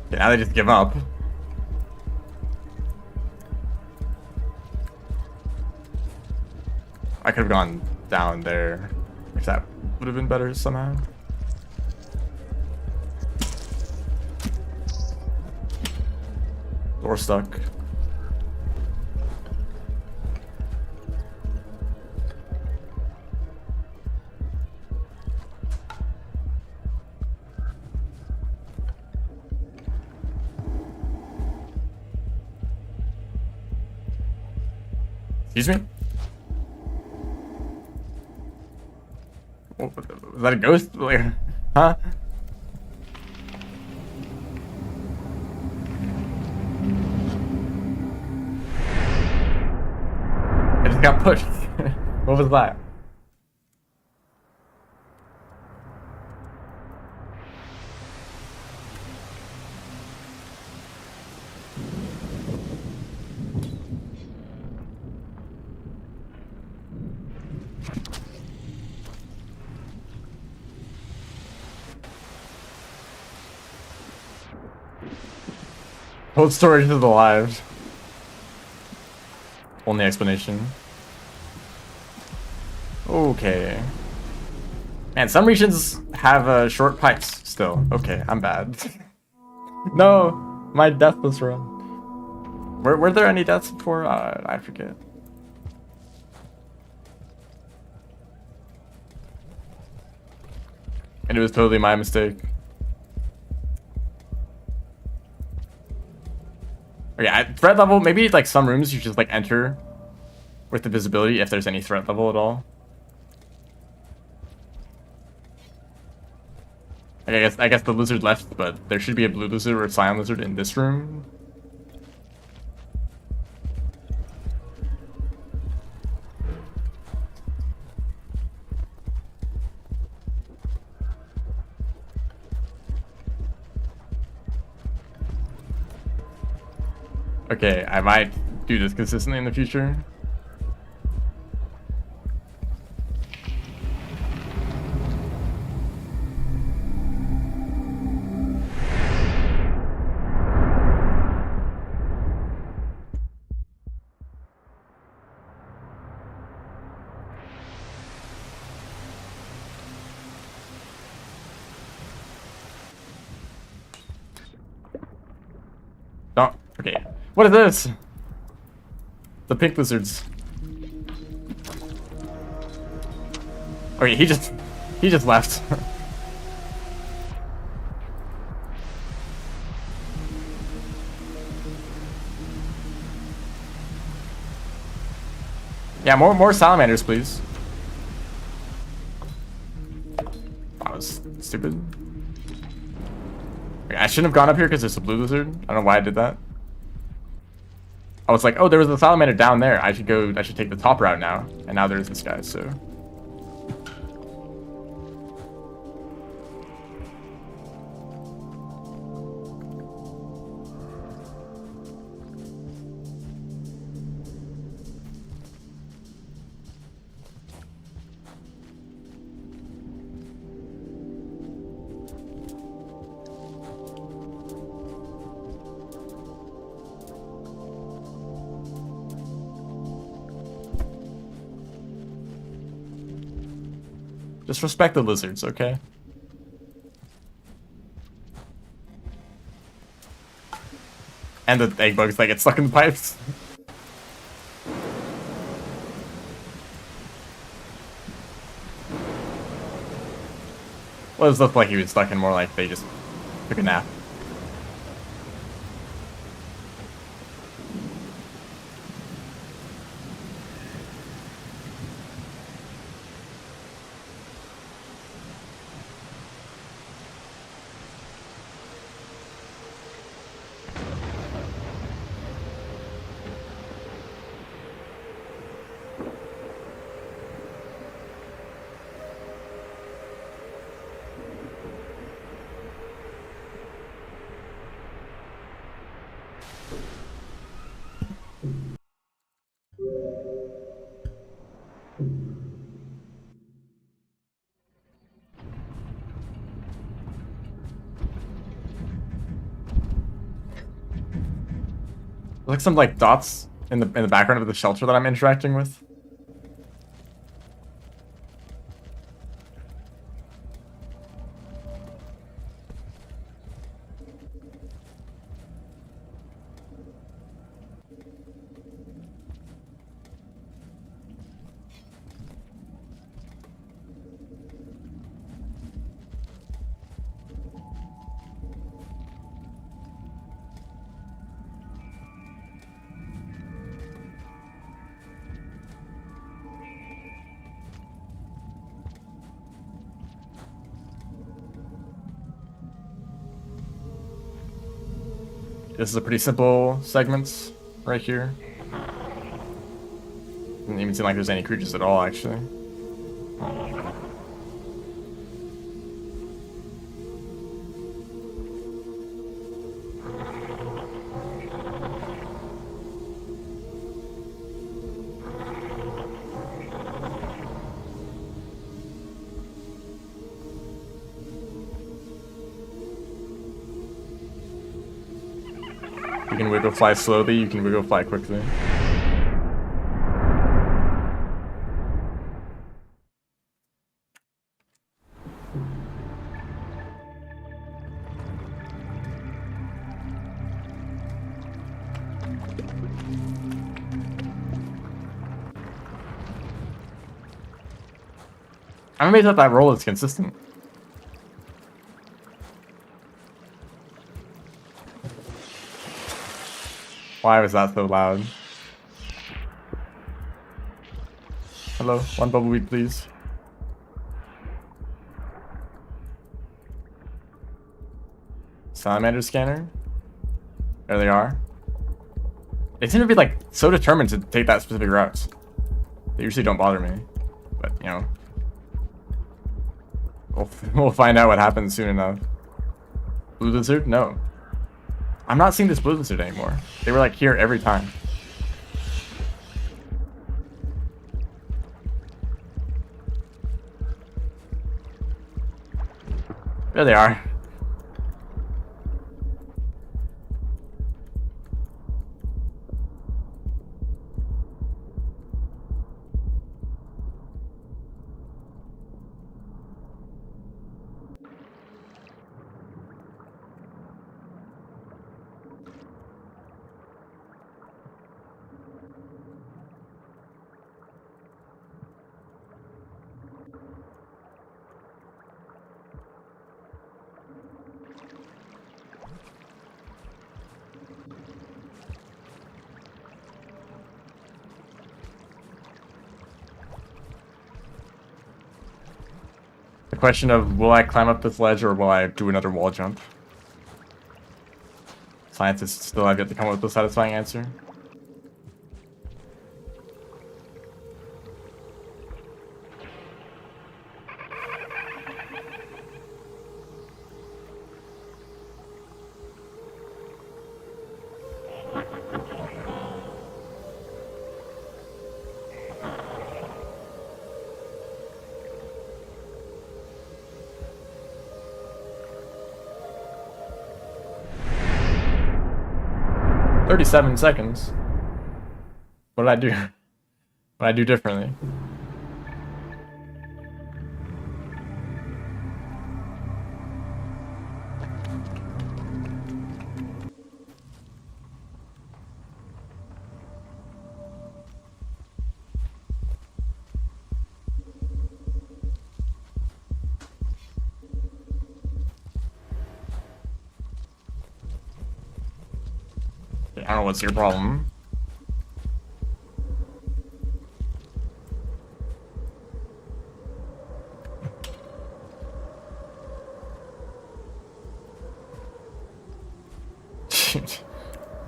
Okay, now they just give up. I could have gone down there. If that would have been better somehow. Door stuck. Excuse me? Oh, was that a ghost? Like, huh? I just got pushed. What was that? Cold storage is alive. Only explanation. Okay. Man, some regions have short pipes still. Okay, I'm bad. No, my deathless run. Were there any deaths before? I forget. And it was totally my mistake. Okay, at threat level, maybe like some rooms you just like enter with the visibility if there's any threat level at all. I guess the lizard left, but there should be a blue lizard or a cyan lizard in this room. Okay, I might do this consistently in the future. Don't. Okay. What is this? The pink lizards. Okay, he just left. Yeah, more salamanders, please. That was stupid. Okay, I shouldn't have gone up here because there's a blue lizard. I don't know why I did that. I was like, oh, there was a salamander down there. I should take the top route now. And now there's this guy, so. Just respect the lizards, okay? And the egg bugs that get stuck in the pipes. Well, it looked like he was stuck in, more like they just took a nap. Like some like dots in the background of the shelter that I'm interacting with. This is a pretty simple segment right here. Doesn't even seem like there's any creatures at all, actually. You can wiggle fly slowly, you can wiggle fly quickly. I'm amazed that roll is consistent. Why was that so loud? Hello, one bubble weed, please. Salamander scanner. There they are. They seem to be like so determined to take that specific route. They usually don't bother me, but you know, we'll find out what happens soon enough. Blue lizard? No. I'm not seeing this blue lizard anymore. They were like here every time. There they are. The question of will I climb up this ledge or will I do another wall jump? Scientists still have yet to come up with a satisfying answer. "37 seconds. What did I do? What did I do differently?" I don't know what's your problem.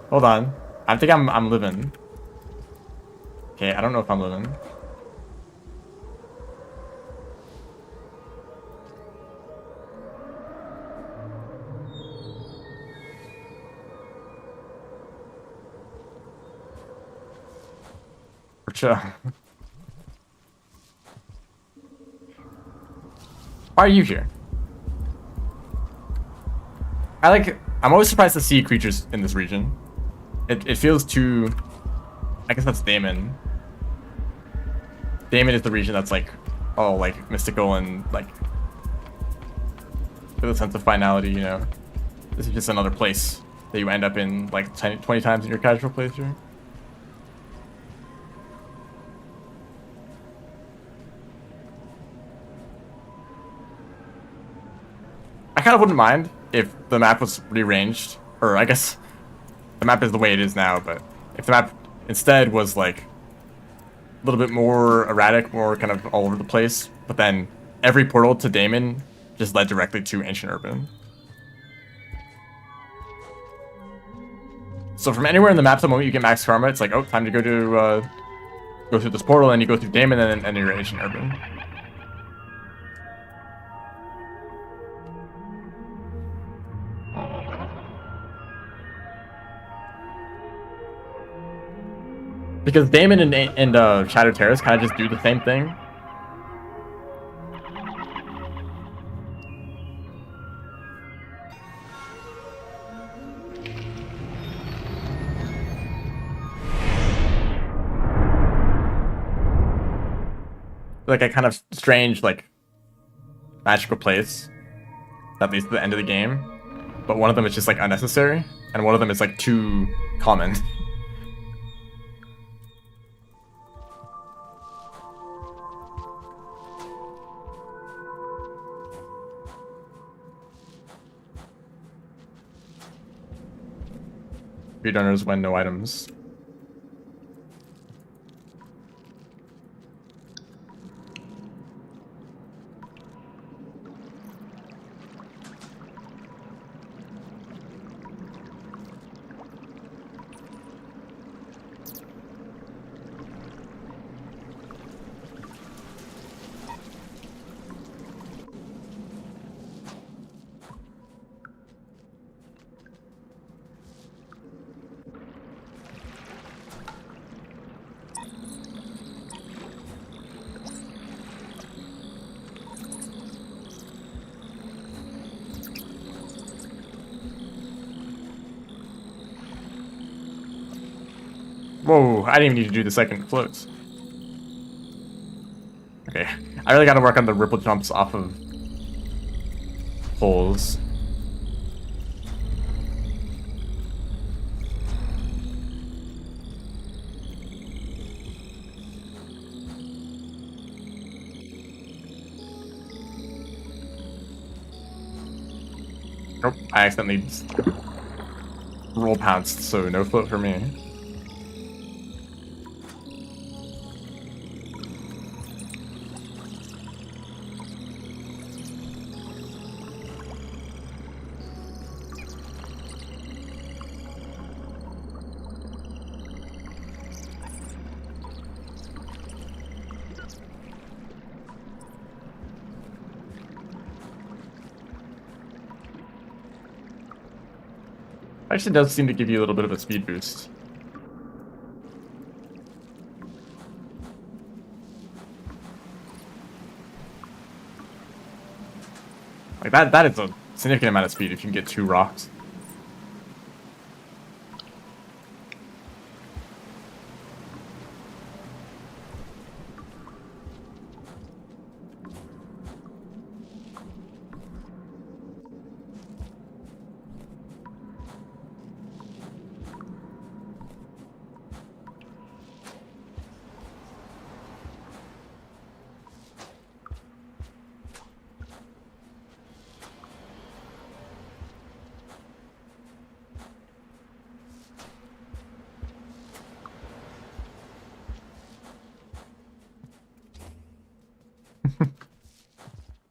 Hold on. I think I'm living. Okay, I don't know if I'm living. Chill. Why are you here? I'm always surprised to see creatures in this region. It feels too... I guess that's Damon. Damon is the region that's like, oh, like mystical and like with a sense of finality, you know. This is just another place that you end up in like 20 times in your casual playthrough. I kind of wouldn't mind if the map was rearranged, or I guess the map is the way it is now, but if the map instead was like a little bit more erratic, more kind of all over the place, but then every portal to Damon just led directly to Ancient Urban. So from anywhere in the map, the moment you get max karma, it's like, oh, time to go through this portal, and you go through Damon, and then you're Ancient Urban. Because Damon and Shadow Terrace kind of just do the same thing. Like a kind of strange, like, magical place that leads to the end of the game. But one of them is just, like, unnecessary, and one of them is, like, too common. Speedrunners win no items. Whoa, I didn't even need to do the second floats. Okay, I really gotta work on the ripple jumps off of holes. Nope, I accidentally roll pounced, so no float for me. Actually does seem to give you a little bit of a speed boost. Like that is a significant amount of speed if you can get 2 rocks.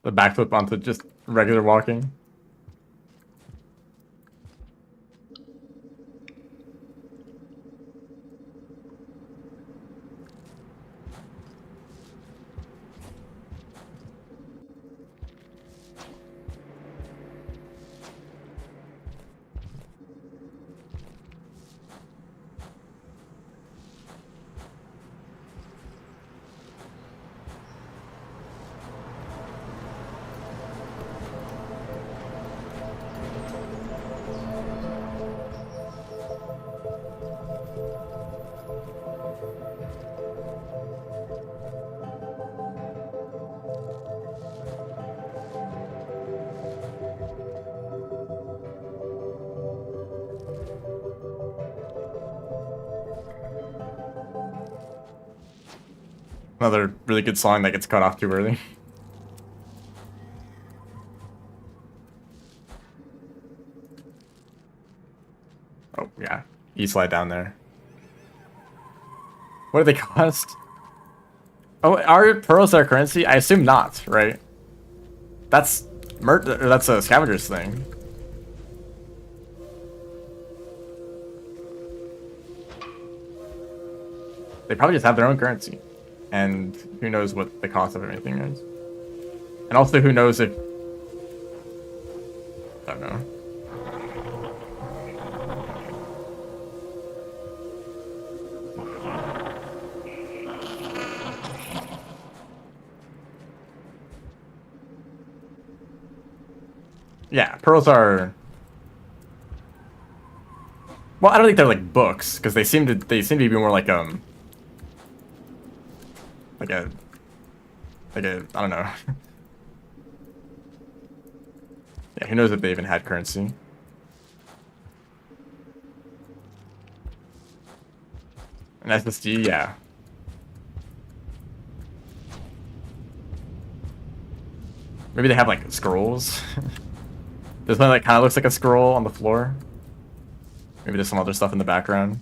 The backflip onto just regular walking. Another really good song that gets cut off too early. Oh, yeah. E-slide down there. What do they cost? Oh, are pearls our currency? I assume not, right? That's that's a scavenger's thing. They probably just have their own currency. And who knows what the cost of anything is. And also who knows if... I don't know. Yeah, pearls are... Well, I don't think they're like books, because they seem to be more like like a I don't know. Yeah, who knows if they even had currency. An SSD, yeah. Maybe they have like scrolls. There's one that kind of looks like a scroll on the floor. Maybe there's some other stuff in the background.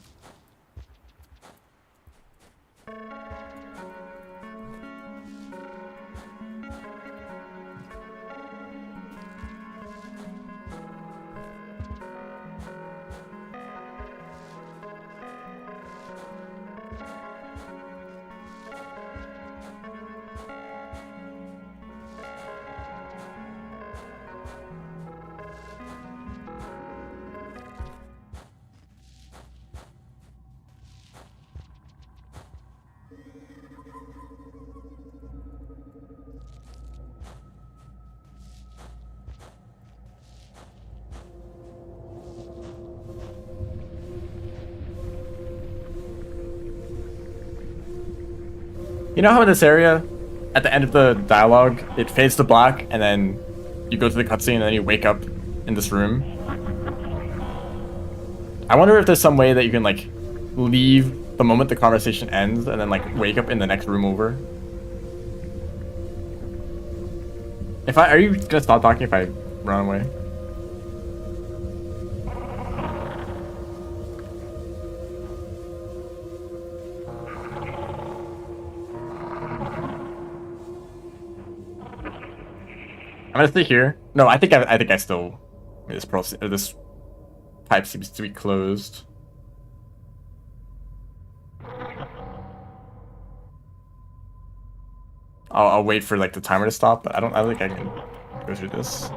You know how in this area, at the end of the dialogue, it fades to black, and then you go to the cutscene, and then you wake up in this room? I wonder if there's some way that you can, like, leave the moment the conversation ends, and then, like, wake up in the next room over. Are you gonna stop talking if I run away? I'm gonna stay here. No, I think I still. This pipe seems to be closed. I'll wait for like the timer to stop, but I don't think I can go through this.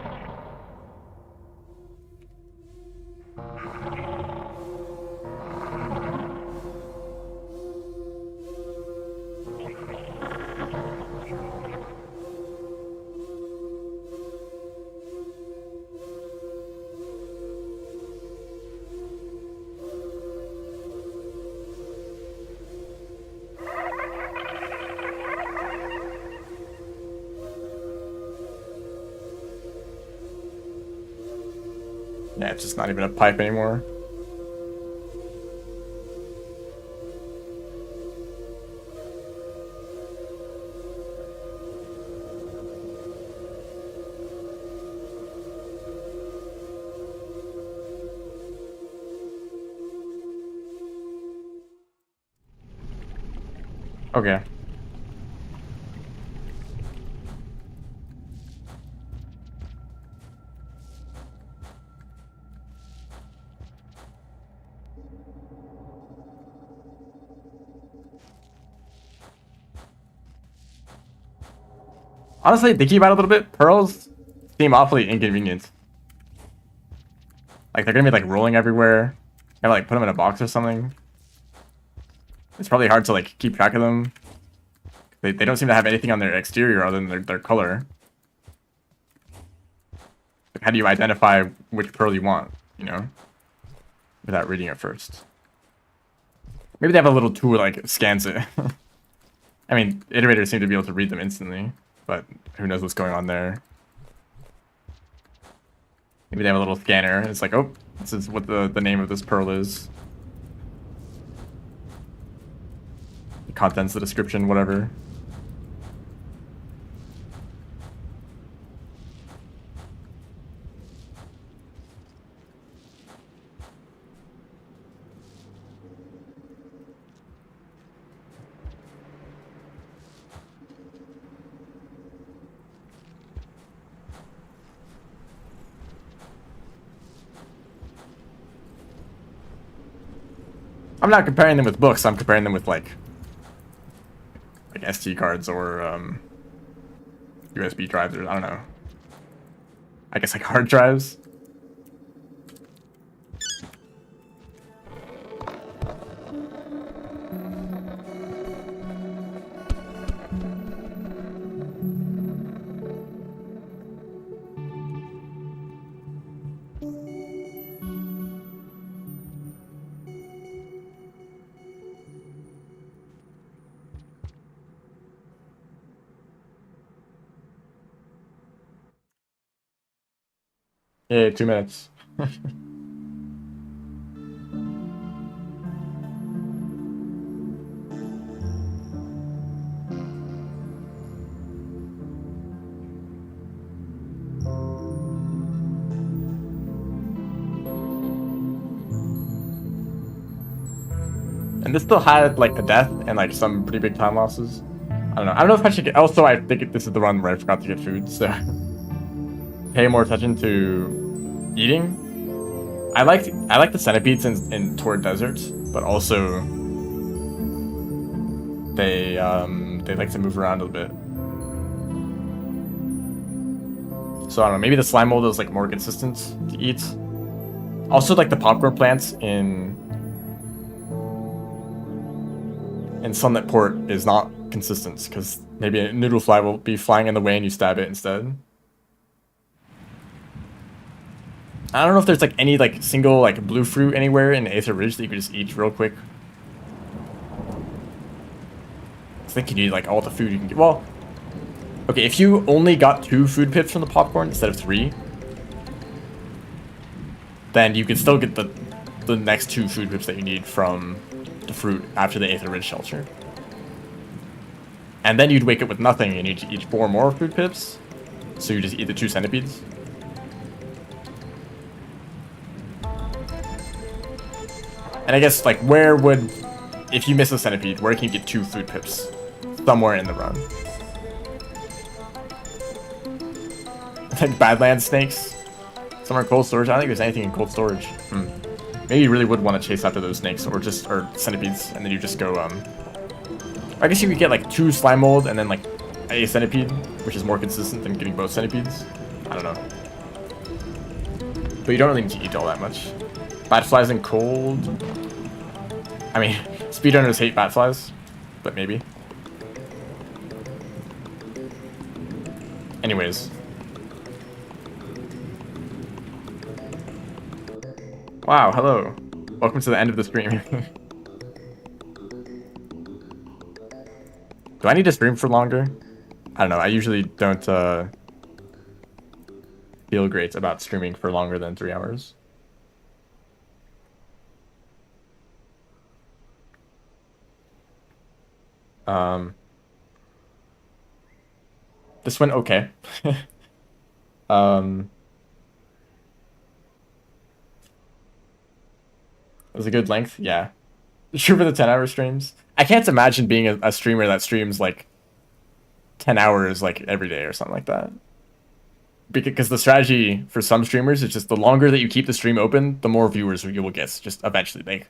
Yeah, it's just not even a pipe anymore. Okay. Honestly, thinking about it a little bit, pearls seem awfully inconvenient. Like, they're gonna be, like, rolling everywhere. Gotta, like, put them in a box or something. It's probably hard to, like, keep track of them. They don't seem to have anything on their exterior other than their color. Like, how do you identify which pearl you want, you know? Without reading it first. Maybe they have a little tool, like, scans it. I mean, iterators seem to be able to read them instantly. But who knows what's going on there. Maybe they have a little scanner. It's like, oh, this is what the name of this pearl is. The contents, the description, whatever. I'm not comparing them with books. I'm comparing them with like SD cards or USB drives, or I don't know. I guess like hard drives. Yeah, 2 minutes. And this still had like a death and like some pretty big time losses. I don't know. I don't know if I should get. Also, I think this is the run where I forgot to get food, so pay more attention to eating. I like the centipedes in Torrid Desert, but also they like to move around a little bit. So I don't know. Maybe the slime mold is like more consistent to eat. Also, like the popcorn plants in Sunlit Port is not consistent because maybe a noodle fly will be flying in the way and you stab it instead. I don't know if there's like any like single like blue fruit anywhere in Aether Ridge that you could just eat real quick. I think you need like all the food you can get. Well, okay, if you only got 2 food pips from the popcorn instead of 3, then you could still get the next 2 food pips that you need from the fruit after the Aether Ridge shelter. And then you'd wake up with nothing and you'd eat 4 more food pips. So you just eat the 2 centipedes. And I guess like where would, if you miss a centipede, where can you get 2 food pips? Somewhere in the run. Like Badlands snakes. Somewhere in cold storage. I don't think there's anything in cold storage. Maybe you really would want to chase after those snakes or centipedes, and then you just go, I guess you could get like 2 slime mold and then like a centipede, which is more consistent than getting both centipedes. I don't know. But you don't really need to eat all that much. Bat flies in cold. I mean, speedrunners hate bat flies, but maybe. Anyways. Wow, hello. Welcome to the end of the stream. Do I need to stream for longer? I don't know. I usually don't feel great about streaming for longer than 3 hours. This went okay. It was a good length, yeah. True for the 10-hour streams. I can't imagine being a streamer that streams like 10 hours like every day or something like that. Because the strategy for some streamers is just the longer that you keep the stream open, the more viewers you will get. Just eventually, like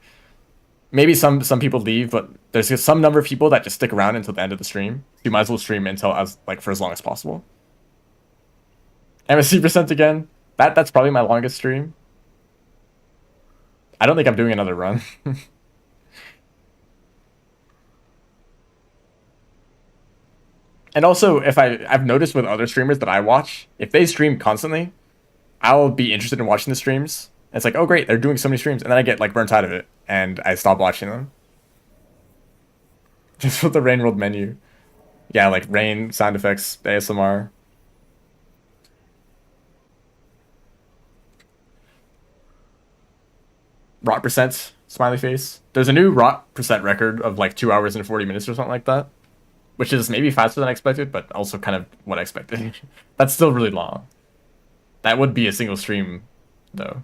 maybe some people leave, but there's just some number of people that just stick around until the end of the stream. You might as well stream until for as long as possible. MSC% again. That's probably my longest stream. I don't think I'm doing another run. And also, if I've noticed with other streamers that I watch, if they stream constantly, I'll be interested in watching the streams. It's like, oh great, they're doing so many streams, and then I get like burnt out of it, and I stop watching them. Just with the Rain World menu. Yeah, like rain, sound effects, ASMR. Rot percent, smiley face. There's a new rot percent record of like 2 hours and 40 minutes or something like that. Which is maybe faster than I expected, but also kind of what I expected. That's still really long. That would be a single stream, though.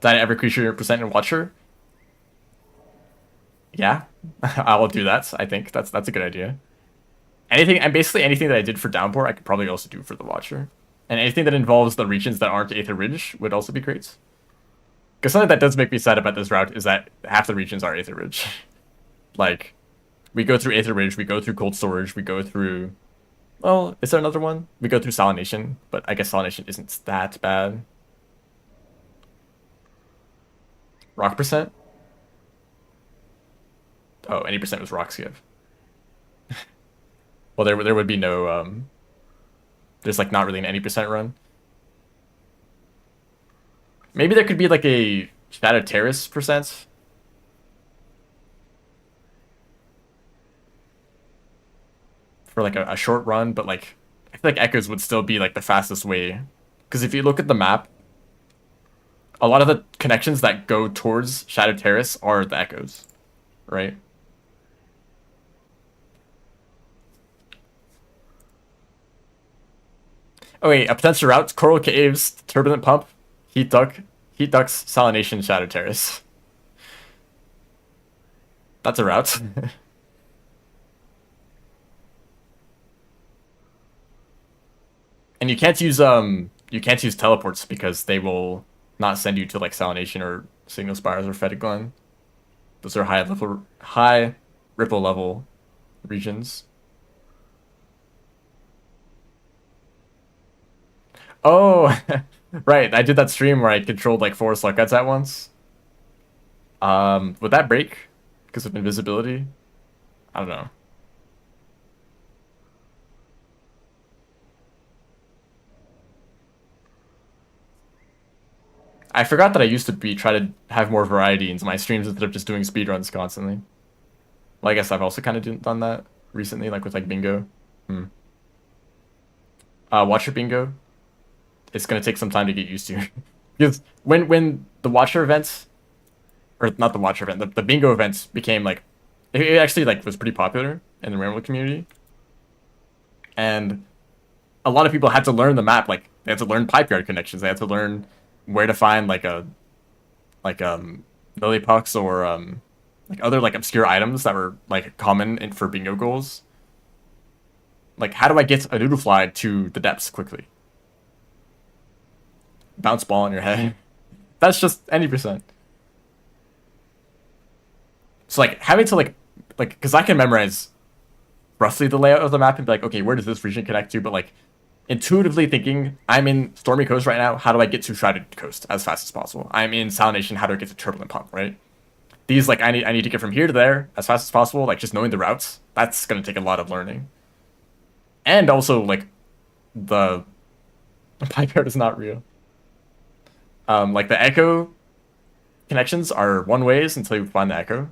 Did I ever increase your percent in Watcher? Yeah, I'll do that. I think that's a good idea. Anything, and basically anything that I did for Downpour, I could probably also do for the Watcher. And anything that involves the regions that aren't Aether Ridge would also be great. Because something that does make me sad about this route is that half the regions are Aether Ridge. Like, we go through Aether Ridge, we go through Cold Storage, we go through... Well, is there another one? We go through Salination, but I guess Salination isn't that bad. Rock percent? Oh, any percent was rock skiv. Well, there would be no, there's like not really an any percent run. Maybe there could be like a Shadow Terrace percent. For like a short run, but like I feel like Echoes would still be like the fastest way. Because if you look at the map, a lot of the connections that go towards Shadow Terrace are the Echoes, right? Oh wait, a potential route: Coral Caves, Turbulent Pump, Heat Duck, Heat Ducks, Salination, Shadow Terrace. That's a route. And you can't use teleports because they will not send you to like Salination or Signal Spires or Fetid Glen. Those are high ripple level regions. Oh, right. I did that stream where I controlled like 4 Slugguts at once. Would that break because of invisibility? I don't know. I forgot that I used to try to have more variety into my streams instead of just doing speedruns constantly. Well, I guess I've also kind of done that recently, like with like bingo. Hmm. Watcher bingo. It's gonna take some time to get used to, because when the Watcher events, or not the Watcher event, the bingo events became like, it actually like was pretty popular in the Ramble community, and a lot of people had to learn the map. Like they had to learn pipe yard connections. They had to learn where to find like lily pucks or like other like obscure items that were like common for bingo goals. Like how do I get a noodle fly to the depths quickly? Bounce ball on your head. That's just any percent. So like having to like because I can memorize roughly the layout of the map and be like, okay, where does this region connect to? But like intuitively thinking, I'm in Stormy Coast right now. How do I get to Shrouded Coast as fast as possible? I'm in Salination. How do I get to Turbulent Pump? Right? These like I need to get from here to there as fast as possible. Like just knowing the routes. That's gonna take a lot of learning. And also like the pipe yard is not real. Like the Echo connections are one ways until you find the Echo.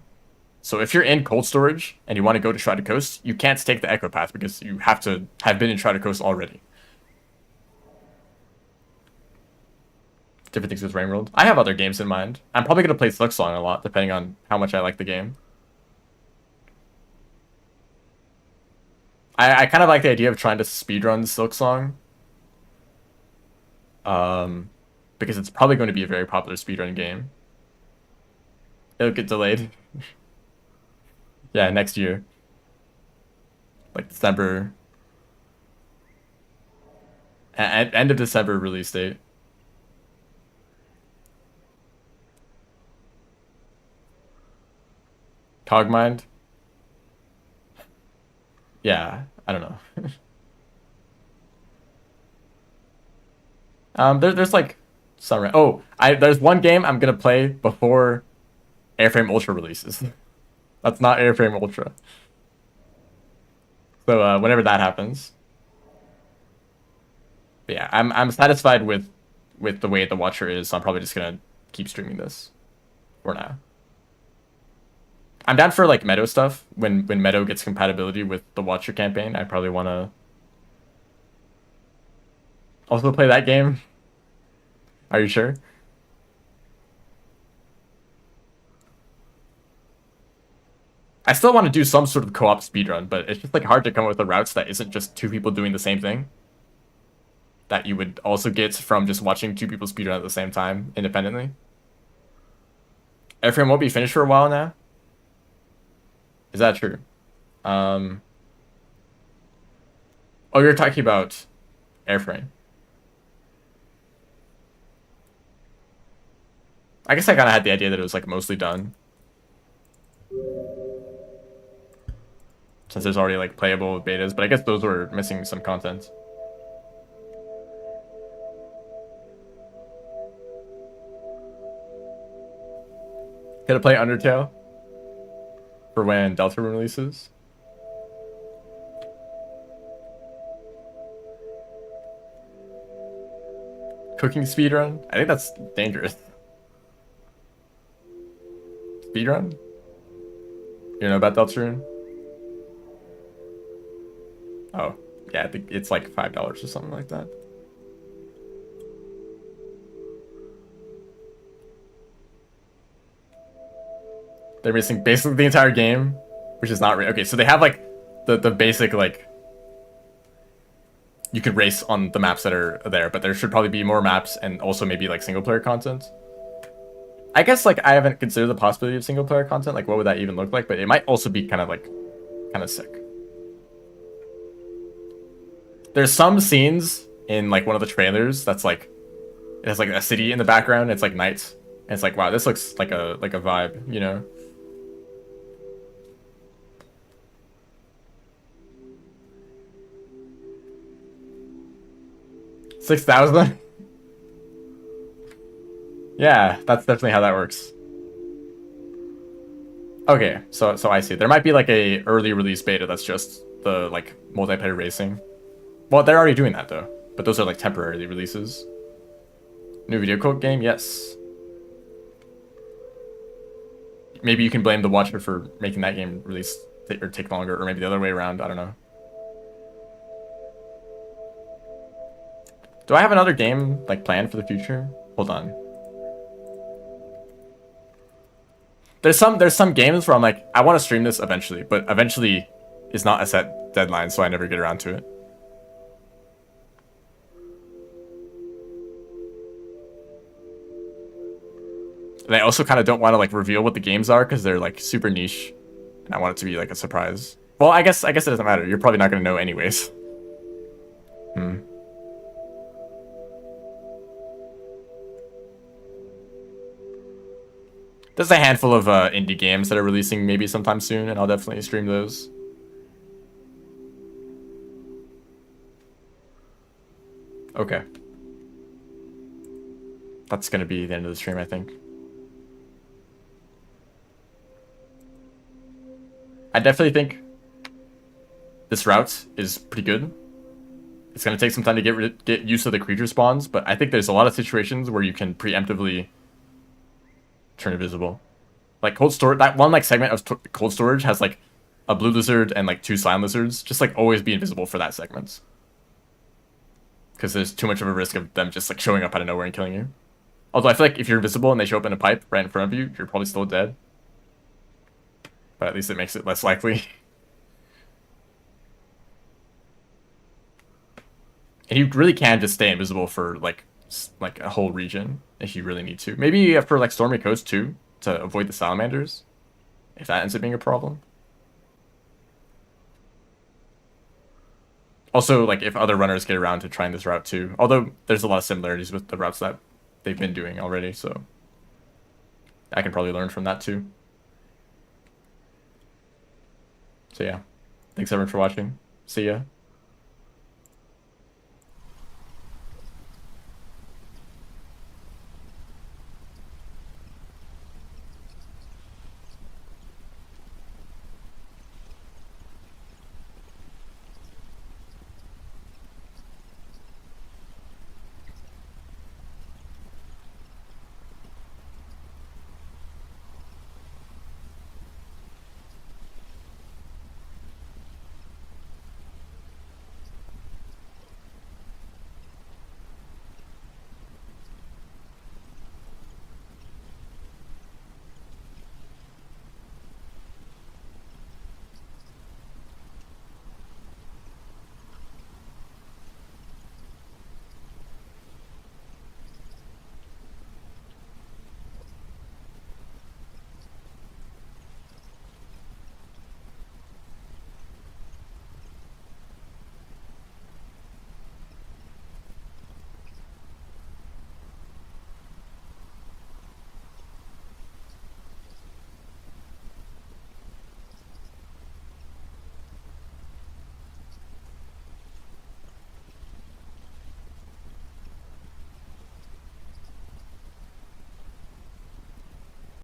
So if you're in cold storage and you want to go to Shrouded Coast, you can't take the Echo path because you have to have been in Shrouded Coast already. Different things with Rain World. I have other games in mind. I'm probably going to play Silksong a lot, depending on how much I like the game. I kind of like the idea of trying to speedrun Silksong. Because it's probably going to be a very popular speedrun game. It'll get delayed. Yeah, next year. Like December. End of December release date. Cogmind. Yeah, I don't know. There's like some. Oh, there's one game I'm gonna play before Airframe Ultra releases. That's not Airframe Ultra. So whenever that happens, but yeah, I'm satisfied with the way the Watcher is. So I'm probably just gonna keep streaming this for now. I'm down for like Meadow stuff. When Meadow gets compatibility with the Watcher campaign, I probably want to also play that game. Are you sure? I still want to do some sort of co-op speedrun, but it's just like hard to come up with the routes that isn't just two people doing the same thing. That you would also get from just watching two people speedrun at the same time independently. Airframe won't be finished for a while now. Is that true? Um, oh, you're talking about Airframe. I guess I kind of had the idea that it was like mostly done. Since there's already like playable betas, but I guess those were missing some content. Gonna play Undertale for when Deltarune releases. Cooking speedrun? I think that's dangerous. Speedrun? You know about Deltarune? Oh, yeah, I think it's like $5 or something like that. They're missing basically the entire game, which is not okay. So they have like the basic like you could race on the maps that are there, but there should probably be more maps and also maybe like single player content. I guess like I haven't considered the possibility of single player content. Like what would that even look like? But it might also be kind of sick. There's some scenes in like one of the trailers that's like it has like a city in the background. It's like night, and it's like wow, this looks like a vibe, you know. 6,000? Yeah, that's definitely how that works. Okay, so I see. There might be like a early release beta that's just the like multiplayer racing. Well, they're already doing that though, but those are like temporary releases. New video code game, yes. Maybe you can blame the Watcher for making that game release or take longer, or maybe the other way around. I don't know. Do I have another game like planned for the future? Hold on. There's some games where I'm like, I want to stream this eventually, but eventually is not a set deadline, so I never get around to it. And I also kind of don't want to like reveal what the games are because they're like super niche, and I want it to be like a surprise. Well, I guess it doesn't matter. You're probably not gonna know anyways. Hmm. There's a handful of indie games that are releasing maybe sometime soon, and I'll definitely stream those. Okay. That's gonna be the end of the stream, I think. I definitely think this route is pretty good. It's gonna take some time to get used to the creature spawns, but I think there's a lot of situations where you can preemptively turn invisible. Like cold storage, that one like segment of cold storage has like a blue lizard and like 2 slime lizards. Just like always be invisible for that segment, because there's too much of a risk of them just like showing up out of nowhere and killing you. Although I feel like if you're invisible and they show up in a pipe right in front of you, you're probably still dead. But at least it makes it less likely. And you really can just stay invisible for like a whole region if you really need to. Maybe for like Stormy Coast too, to avoid the salamanders, if that ends up being a problem. Also, like if other runners get around to trying this route too, although there's a lot of similarities with the routes that they've been doing already, so I can probably learn from that too. So yeah, thanks everyone for watching. See ya.